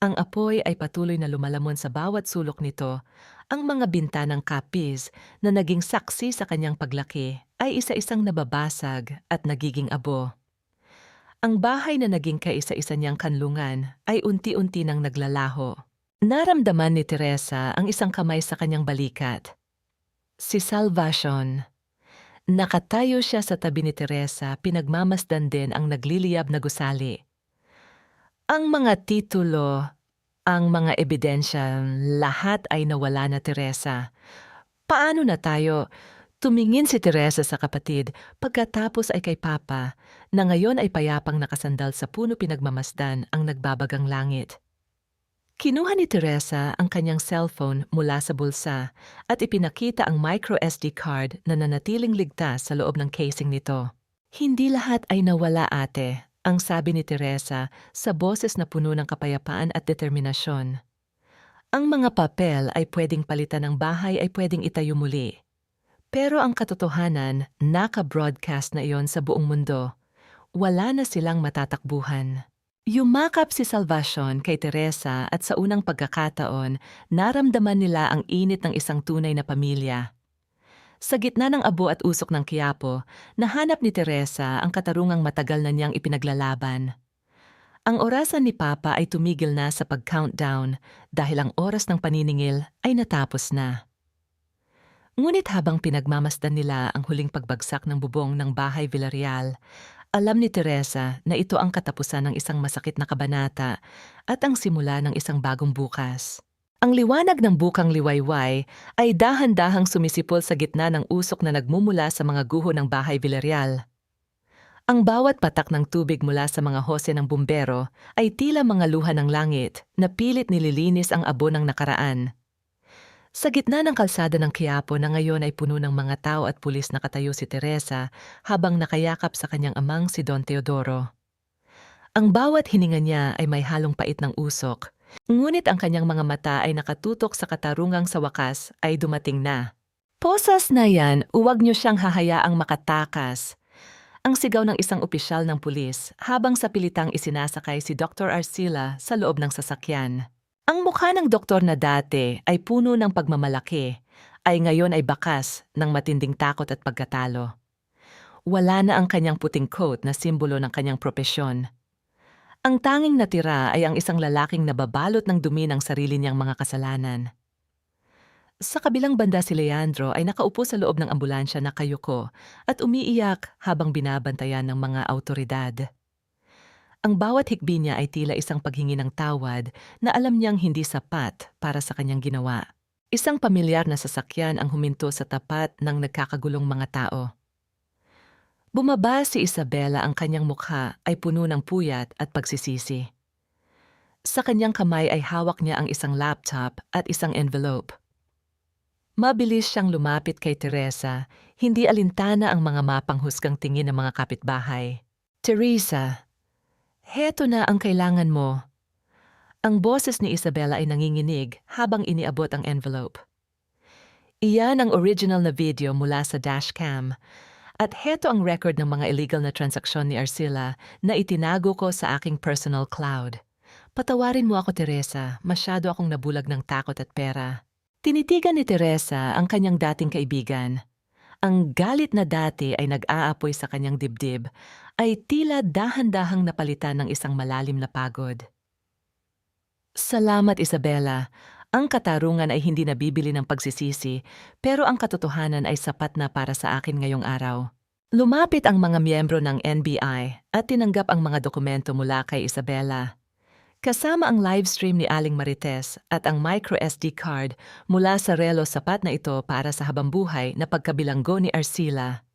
Ang apoy ay patuloy na lumalamon sa bawat sulok nito. Ang mga bintanang kapis na naging saksi sa kanyang paglaki ay isa-isang nababasag at nagiging abo. Ang bahay na naging kaisa-isa niyang kanlungan ay unti-unti nang naglalaho. Naramdaman ni Teresa ang isang kamay sa kanyang balikat. Si Salvacion. Nakatayo siya sa tabi ni Teresa, pinagmamasdan din ang nagliliyab na gusali. Ang mga titulo, ang mga ebidensya, lahat ay nawala na, Teresa. Paano na tayo? Tumingin si Teresa sa kapatid, pagkatapos ay kay Papa, na ngayon ay payapang nakasandal sa puno pinagmamasdan ang nagbabagang langit. Kinuha ni Teresa ang kanyang cellphone mula sa bulsa at ipinakita ang micro SD card na nanatiling ligtas sa loob ng casing nito. Hindi lahat ay nawala, ate, ang sabi ni Teresa sa boses na puno ng kapayapaan at determinasyon. Ang mga papel ay pwedeng palitan, ng bahay ay pwedeng itayo muli. Pero ang katotohanan, naka-broadcast na iyon sa buong mundo. Wala na silang matatakbuhan. Yumakap si Salvacion kay Teresa at sa unang pagkakataon, naramdaman nila ang init ng isang tunay na pamilya. Sa gitna ng abo at usok ng Quiapo, nahanap ni Teresa ang katarungang matagal na niyang ipinaglalaban. Ang orasan ni Papa ay tumigil na sa pag-countdown dahil ang oras ng paniningil ay natapos na. Ngunit habang pinagmamasdan nila ang huling pagbagsak ng bubong ng bahay Villarreal, alam ni Teresa na ito ang katapusan ng isang masakit na kabanata at ang simula ng isang bagong bukas. Ang liwanag ng bukang liwayway ay dahan-dahang sumisipol sa gitna ng usok na nagmumula sa mga guho ng bahay Villarreal. Ang bawat patak ng tubig mula sa mga hose ng bumbero ay tila mga luha ng langit na pilit nililinis ang abo ng nakaraan. Sa gitna ng kalsada ng Quiapo na ngayon ay puno ng mga tao at pulis, nakatayo si Teresa habang nakayakap sa kanyang amang si Don Teodoro. Ang bawat hininga niya ay may halong pait ng usok, ngunit ang kanyang mga mata ay nakatutok sa katarungang sa wakas ay dumating na. Posas na yan, huwag niyo siyang hahayaang makatakas. Ang sigaw ng isang opisyal ng pulis habang sa pilitang isinasakay si Dr. Arcila sa loob ng sasakyan. Ang mukha ng doktor na dati ay puno ng pagmamalaki, ay ngayon ay bakas ng matinding takot at pagkatalo. Wala na ang kanyang puting coat na simbolo ng kanyang propesyon. Ang tanging natira ay ang isang lalaking nababalot ng dumi ng sarili niyang mga kasalanan. Sa kabilang banda si Leandro ay nakaupo sa loob ng ambulansya na kayuko at umiiyak habang binabantayan ng mga awtoridad. Ang bawat hikbi niya ay tila isang paghingi ng tawad na alam niyang hindi sapat para sa kanyang ginawa. Isang pamilyar na sasakyan ang huminto sa tapat ng nagkakagulong mga tao. Bumaba si Isabela, ang kanyang mukha ay puno ng puyat at pagsisisi. Sa kanyang kamay ay hawak niya ang isang laptop at isang envelope. Mabilis siyang lumapit kay Teresa, hindi alintana ang mga mapanghusgang tingin ng mga kapitbahay. "Teresa, heto na ang kailangan mo." Ang boses ni Isabela ay nanginginig habang iniabot ang envelope. Iyan ang original na video mula sa dashcam. At heto ang record ng mga illegal na transaksyon ni Arcila na itinago ko sa aking personal cloud. Patawarin mo ako, Teresa. Masyado akong nabulag ng takot at pera. Tinitigan ni Teresa ang kanyang dating kaibigan. Ang galit na dati ay nag-aapoy sa kanyang dibdib ay tila dahan-dahang napalitan ng isang malalim na pagod. "Salamat, Isabela. Ang katarungan ay hindi nabibili ng pagsisisi, pero ang katotohanan ay sapat na para sa akin ngayong araw." Lumapit ang mga miyembro ng NBI at tinanggap ang mga dokumento mula kay Isabela. Kasama ang livestream ni Aling Marites at ang micro SD card mula sa relo sapat na ito para sa habambuhay na pagkabilanggo ni Arcila.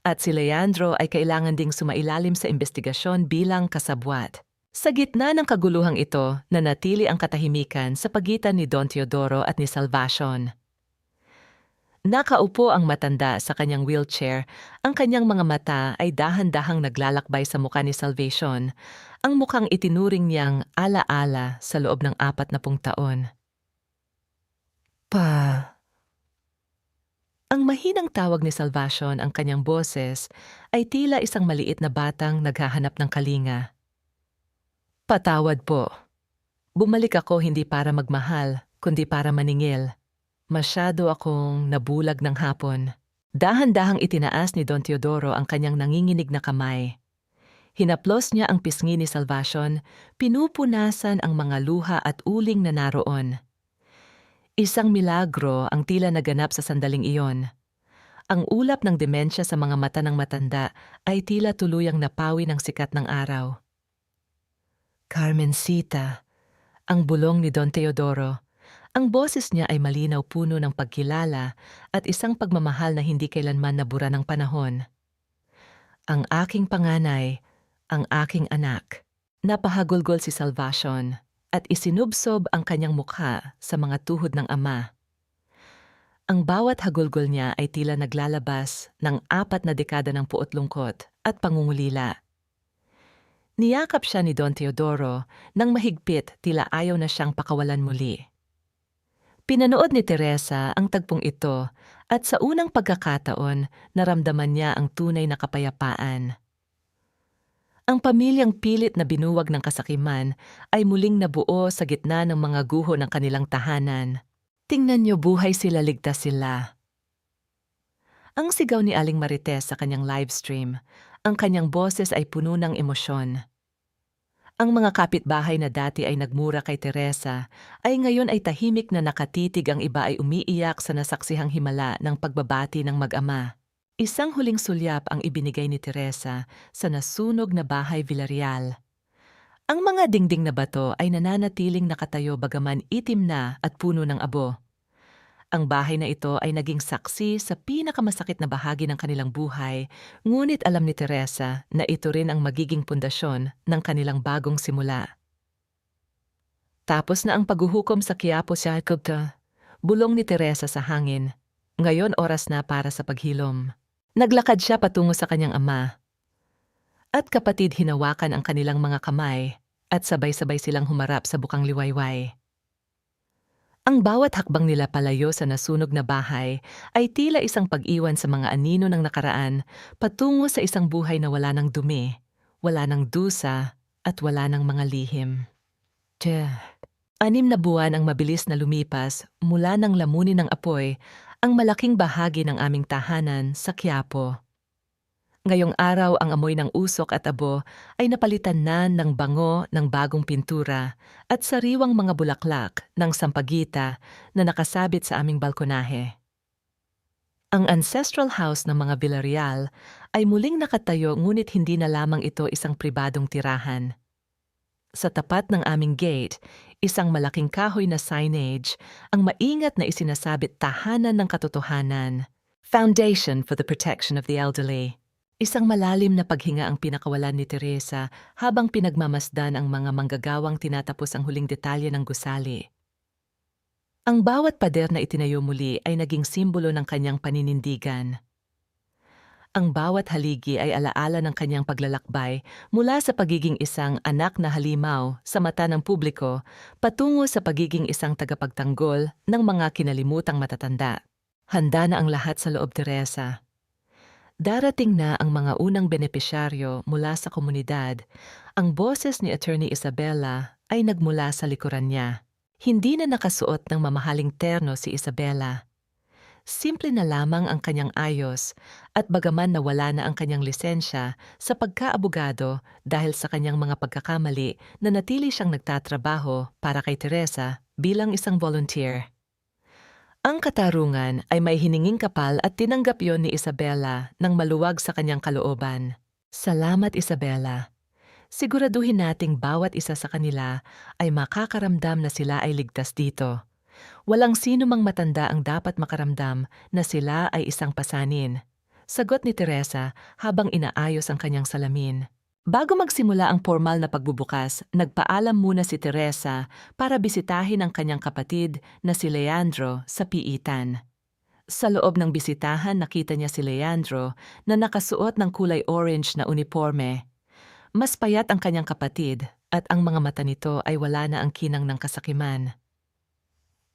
At si Leandro ay kailangan ding sumailalim sa investigasyon bilang kasabwat. Sa gitna ng kaguluhang ito, nanatili ang katahimikan sa pagitan ni Don Teodoro at ni Salvacion. Nakaupo ang matanda sa kanyang wheelchair, ang kanyang mga mata ay dahan-dahang naglalakbay sa mukha ni Salvacion, ang mukhang itinuring niyang ala-ala sa loob ng 40 taon. Ang mahinang tawag ni Salvacion, ang kanyang boses, ay tila isang maliit na batang naghahanap ng kalinga. "Patawad po. Bumalik ako hindi para magmahal, kundi para maningil. Masyado akong nabulag ng hapon." Dahan-dahang itinaas ni Don Teodoro ang kanyang nanginginig na kamay. Hinaplos niya ang pisngi ni Salvacion, pinupunasan ang mga luha at uling na naroon. Isang milagro ang tila naganap sa sandaling iyon. Ang ulap ng demensya sa mga mata ng matanda ay tila tuluyang napawi ng sikat ng araw. "Carmencita," ang bulong ni Don Teodoro. Ang boses niya ay malinaw, puno ng pagkilala at isang pagmamahal na hindi kailanman nabura ng panahon. "Ang aking panganay, ang aking anak." Napahagulgol si Salvacion at isinubsob ang kanyang mukha sa mga tuhod ng ama. Ang bawat hagulgol niya ay tila naglalabas ng 4 na dekada ng puot lungkot at pangungulila. Niyakap siya ni Don Teodoro nang mahigpit, tila ayaw na siyang pakawalan muli. Pinanood ni Teresa ang tagpong ito at sa unang pagkakataon naramdaman niya ang tunay na kapayapaan. Ang pamilyang pilit na binuwag ng kasakiman ay muling nabuo sa gitna ng mga guho ng kanilang tahanan. "Tingnan niyo, buhay sila, ligtas sila." Ang sigaw ni Aling Marites sa kanyang livestream, ang kanyang boses ay puno ng emosyon. Ang mga kapitbahay na dati ay nagmura kay Teresa ay ngayon ay tahimik na nakatitig, ang iba ay umiiyak sa nasaksihang himala ng pagbabati ng mag-ama. Isang huling sulyap ang ibinigay ni Teresa sa nasunog na bahay Villarreal. Ang mga dingding na bato ay nananatiling nakatayo bagaman itim na at puno ng abo. Ang bahay na ito ay naging saksi sa pinakamasakit na bahagi ng kanilang buhay, ngunit alam ni Teresa na ito rin ang magiging pundasyon ng kanilang bagong simula. Tapos na ang paghuhukom sa Quiapo sa Alcubta, bulong ni Teresa sa hangin. Ngayon oras na para sa paghilom. Naglakad siya patungo sa kanyang ama. At kapatid, hinawakan ang kanilang mga kamay at sabay-sabay silang humarap sa bukang liwayway. Ang bawat hakbang nila palayo sa nasunog na bahay ay tila isang pag-iwan sa mga anino ng nakaraan patungo sa isang buhay na wala ng dumi, wala ng dusa, at wala ng mga lihim. Tiyah. 6 na buwan ang mabilis na lumipas mula nang lamunin ng apoy ang malaking bahagi ng aming tahanan sa Quiapo. Ngayong araw ang amoy ng usok at abo ay napalitan na ng bango ng bagong pintura at sariwang mga bulaklak ng sampagita na nakasabit sa aming balkonahe. Ang ancestral house ng mga Villarreal ay muling nakatayo ngunit hindi na lamang ito isang pribadong tirahan. Sa tapat ng aming gate, isang malaking kahoy na signage ang maingat na isinasabit tahanan ng katotohanan, Foundation for the Protection of the Elderly. Isang malalim na paghinga ang pinakawalan ni Teresa habang pinagmamasdan ang mga manggagawang tinatapos ang huling detalye ng gusali. Ang bawat pader na itinayo muli ay naging simbolo ng kanyang paninindigan. Ang bawat haligi ay alaala ng kanyang paglalakbay mula sa pagiging isang anak na halimaw sa mata ng publiko patungo sa pagiging isang tagapagtanggol ng mga kinalimutang matatanda. Handa na ang lahat sa loob, Teresa. Darating na ang mga unang benepisyaryo mula sa komunidad. Ang boses ni Attorney Isabela ay nagmula sa likuran niya. Hindi na nakasuot ng mamahaling terno si Isabela. Simple na lamang ang kanyang ayos at bagaman nawala na ang kanyang lisensya sa pagkaabogado dahil sa kanyang mga pagkakamali na natili siyang nagtatrabaho para kay Teresa bilang isang volunteer. Ang katarungan ay may hininging kapal at tinanggap yon ni Isabela ng maluwag sa kanyang kalooban. Salamat, Isabela. Siguraduhin nating bawat isa sa kanila ay makakaramdam na sila ay ligtas dito. Walang sino mang matanda ang dapat makaramdam na sila ay isang pasanin. Sagot ni Teresa habang inaayos ang kanyang salamin. Bago magsimula ang formal na pagbubukas, nagpaalam muna si Teresa para bisitahin ang kanyang kapatid na si Leandro sa piitan. Sa loob ng bisitahan nakita niya si Leandro na nakasuot ng kulay orange na uniforme. Mas payat ang kanyang kapatid at ang mga mata nito ay wala na ang kinang ng kasakiman.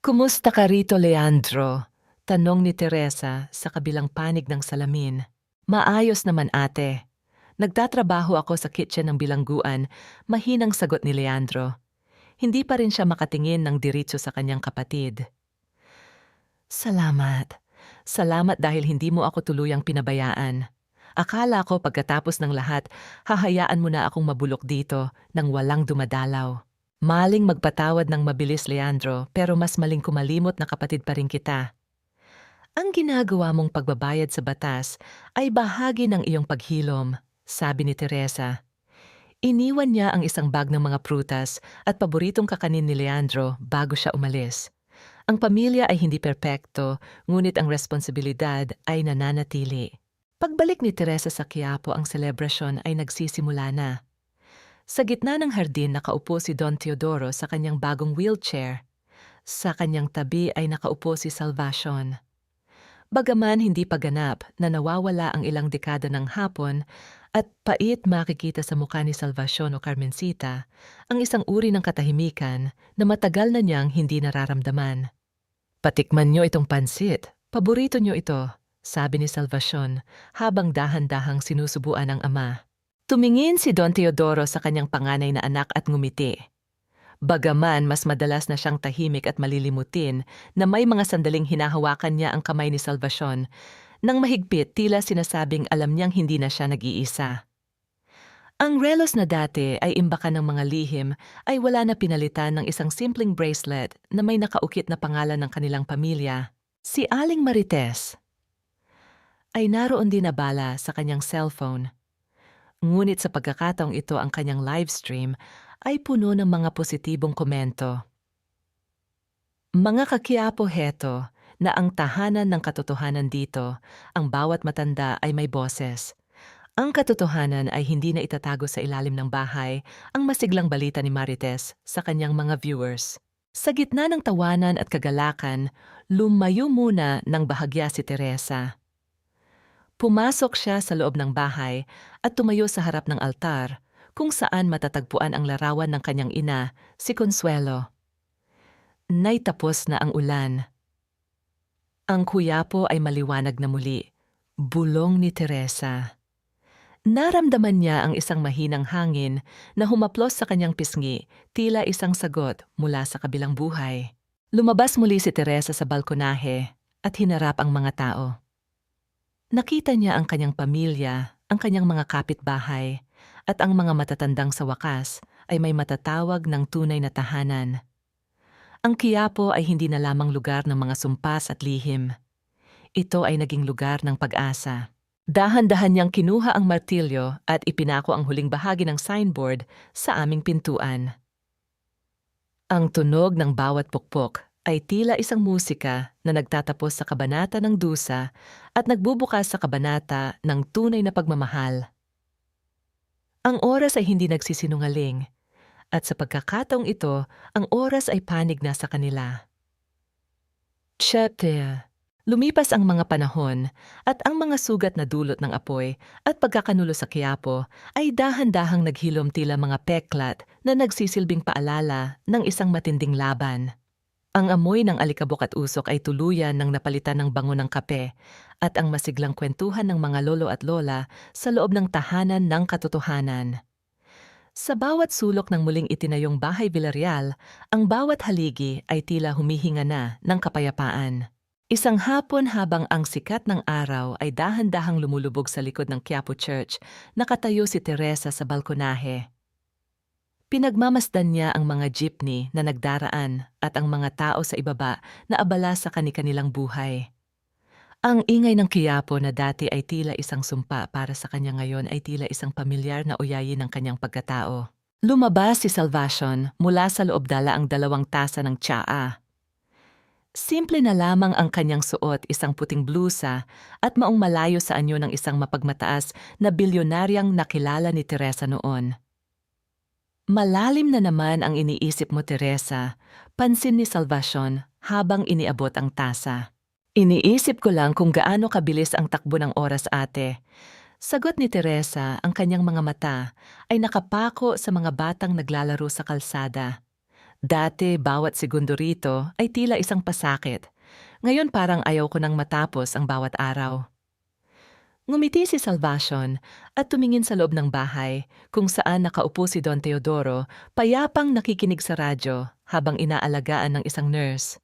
"Kumusta ka rito, Leandro?" tanong ni Teresa sa kabilang panig ng salamin. "Maayos naman, ate. Nagtatrabaho ako sa kitchen ng bilangguan," mahinang sagot ni Leandro. Hindi pa rin siya makatingin ng diretso sa kanyang kapatid. "Salamat. Salamat dahil hindi mo ako tuluyang pinabayaan. Akala ko pagkatapos ng lahat, hahayaan mo na akong mabulok dito nang walang dumadalaw." Maling magpatawad ng mabilis, Leandro, pero mas maling kumalimot na kapatid pa rin kita. Ang ginagawa mong pagbabayad sa batas ay bahagi ng iyong paghilom, sabi ni Teresa. Iniwan niya ang isang bag ng mga prutas at paboritong kakanin ni Leandro bago siya umalis. Ang pamilya ay hindi perpekto, ngunit ang responsibilidad ay nananatili. Pagbalik ni Teresa sa Quiapo, ang selebrasyon ay nagsisimula na. Sa gitna ng hardin nakaupo si Don Teodoro sa kanyang bagong wheelchair. Sa kanyang tabi ay nakaupo si Salvacion. Bagaman hindi pa ganap na nawawala ang ilang dekada ng hapon at pait makikita sa mukha ni Salvacion o Carmencita ang isang uri ng katahimikan na matagal na niyang hindi nararamdaman. "Patikman niyo itong pansit. Paborito niyo ito," sabi ni Salvacion habang dahan-dahang sinusubuan ng ama. Tumingin si Don Teodoro sa kanyang panganay na anak at ngumiti. Bagaman mas madalas na siyang tahimik at malilimutin na may mga sandaling hinahawakan niya ang kamay ni Salvacion, nang mahigpit tila sinasabing alam niyang hindi na siya nag-iisa. Ang relos na dati ay imbakan ng mga lihim ay wala na pinalitan ng isang simpleng bracelet na may nakaukit na pangalan ng kanilang pamilya. Si Aling Marites ay naroon din na bala sa kanyang cellphone. Ngunit sa pagkakataong ito ang kanyang livestream ay puno ng mga positibong komento. Mga kakiapo, heto na ang tahanan ng katotohanan dito, ang bawat matanda ay may boses. Ang katotohanan ay hindi na itatago sa ilalim ng bahay, ang masiglang balita ni Marites sa kanyang mga viewers. Sa gitna ng tawanan at kagalakan, lumayo muna ng bahagya si Teresa. Pumasok siya sa loob ng bahay at tumayo sa harap ng altar kung saan matatagpuan ang larawan ng kanyang ina, si Consuelo. Naitapos na ang ulan. Ang kuyapo ay maliwanag na muli. Bulong ni Teresa. Naramdaman niya ang isang mahinang hangin na humaplos sa kanyang pisngi, tila isang sagot mula sa kabilang buhay. Lumabas muli si Teresa sa balkonahe at hinarap ang mga tao. Nakita niya ang kanyang pamilya, ang kanyang mga kapitbahay, at ang mga matatandang sa wakas ay may matatawag ng tunay na tahanan. Ang Quiapo ay hindi na lamang lugar ng mga sumpas at lihim. Ito ay naging lugar ng pag-asa. Dahan-dahan niyang kinuha ang martilyo at ipinako ang huling bahagi ng signboard sa aming pintuan. Ang tunog ng bawat pukpok ay tila isang musika na nagtatapos sa kabanata ng dusa at nagbubukas sa kabanata ng tunay na pagmamahal. Ang oras ay hindi nagsisinungaling, at sa pagkakataong ito, ang oras ay panig na sa kanila. Chapter. Lumipas ang mga panahon at ang mga sugat na dulot ng apoy at pagkakanulo sa Quiapo ay dahan-dahang naghilom tila mga peklat na nagsisilbing paalala ng isang matinding laban. Ang amoy ng alikabok at usok ay tuluyan ng napalitan ng bango ng kape at ang masiglang kwentuhan ng mga lolo at lola sa loob ng tahanan ng katotohanan. Sa bawat sulok ng muling itinayong bahay Villarreal, ang bawat haligi ay tila humihinga na ng kapayapaan. Isang hapon habang ang sikat ng araw ay dahan-dahang lumulubog sa likod ng Quiapo Church, nakatayo si Teresa sa balkonahe. Pinagmamasdan niya ang mga jeepney na nagdaraan at ang mga tao sa ibaba na abala sa kani-kanilang buhay. Ang ingay ng Quiapo na dati ay tila isang sumpa para sa kanya ngayon ay tila isang pamilyar na uyayin ng kanyang pagkatao. Lumabas si Salvacion mula sa loob dala ang 2 tasa ng tsaa. Simple na lamang ang kanyang suot, isang puting blusa at maong malayo sa anyo ng isang mapagmataas na bilyonaryang nakilala ni Teresa noon. Malalim na naman ang iniisip mo, Teresa, pansin ni Salvacion habang iniabot ang tasa. Iniisip ko lang kung gaano kabilis ang takbo ng oras, ate. Sagot ni Teresa, ang kanyang mga mata ay nakapako sa mga batang naglalaro sa kalsada. Dati, bawat segundo rito ay tila isang pasakit. Ngayon parang ayaw ko nang matapos ang bawat araw. Ngumiti si Salvacion at tumingin sa loob ng bahay kung saan nakaupo si Don Teodoro, payapang nakikinig sa radyo habang inaalagaan ng isang nurse.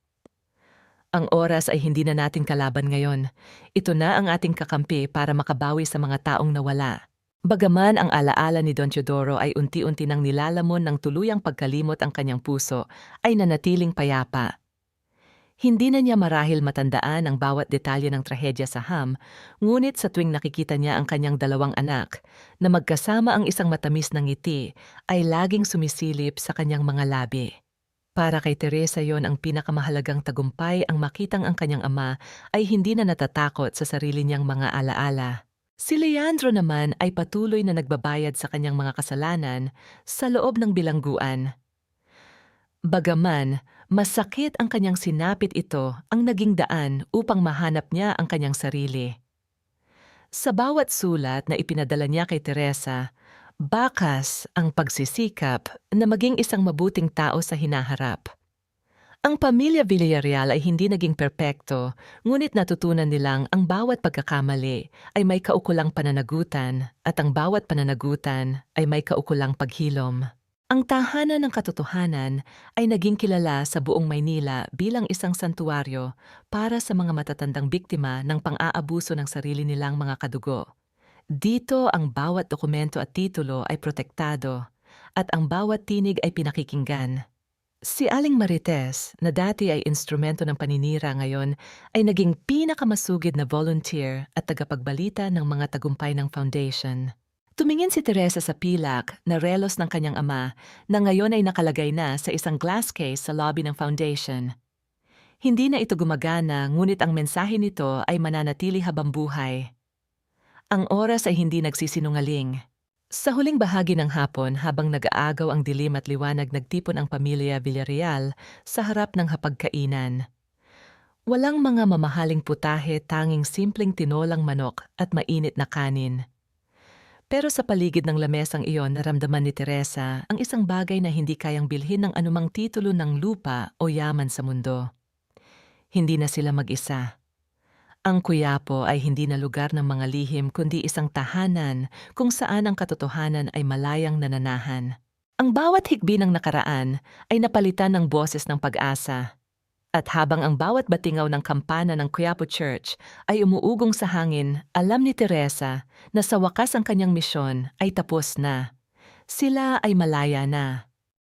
Ang oras ay hindi na natin kalaban ngayon. Ito na ang ating kakampi para makabawi sa mga taong nawala. Bagaman ang alaala ni Don Teodoro ay unti-unti nang nilalamon ng tuluyang pagkalimot ang kanyang puso, ay nanatiling payapa. Hindi na niya marahil matandaan ang bawat detalye ng trahedya sa Ham, ngunit sa tuwing nakikita niya ang kanyang 2 anak, na magkasama ang isang matamis na ngiti, ay laging sumisilip sa kanyang mga labi. Para kay Teresa yon ang pinakamahalagang tagumpay, ang makitang ang kanyang ama ay hindi na natatakot sa sarili niyang mga alaala. Si Leandro naman ay patuloy na nagbabayad sa kanyang mga kasalanan sa loob ng bilangguan. Bagaman, masakit ang kanyang sinapit, ito ang naging daan upang mahanap niya ang kanyang sarili. Sa bawat sulat na ipinadala niya kay Teresa, bakas ang pagsisikap na maging isang mabuting tao sa hinaharap. Ang pamilya Villarreal ay hindi naging perpekto, ngunit natutunan nilang ang bawat pagkakamali ay may kaukulang pananagutan at ang bawat pananagutan ay may kaukulang paghilom. Ang tahanan ng katotohanan ay naging kilala sa buong Maynila bilang isang santuwaryo para sa mga matatandang biktima ng pang-aabuso ng sarili nilang mga kadugo. Dito ang bawat dokumento at titulo ay protektado at ang bawat tinig ay pinakikinggan. Si Aling Marites, na dati ay instrumento ng paninira, ngayon ay naging pinakamasugid na volunteer at tagapagbalita ng mga tagumpay ng foundation. Tumingin si Teresa sa pilak na relos ng kanyang ama na ngayon ay nakalagay na sa isang glass case sa lobby ng foundation. Hindi na ito gumagana, ngunit ang mensahe nito ay mananatili habang buhay. Ang oras ay hindi nagsisinungaling. Sa huling bahagi ng hapon, habang nag-aagaw ang dilim at liwanag, nagtipon ang pamilya Villarreal sa harap ng hapagkainan. Walang mga mamahaling putahe, tanging simpleng tinolang manok at mainit na kanin. Pero sa paligid ng lamesang iyon, naramdaman ni Teresa ang isang bagay na hindi kayang bilhin ng anumang titulo ng lupa o yaman sa mundo. Hindi na sila mag-isa. Ang Quiapo ay hindi na lugar ng mga lihim kundi isang tahanan kung saan ang katotohanan ay malayang nananahan. Ang bawat higbi ng nakaraan ay napalitan ng boses ng pag-asa. At habang ang bawat batingaw ng kampana ng Quiapo Church ay umuugong sa hangin, alam ni Teresa na sa wakas ang kanyang misyon ay tapos na. Sila ay malaya na.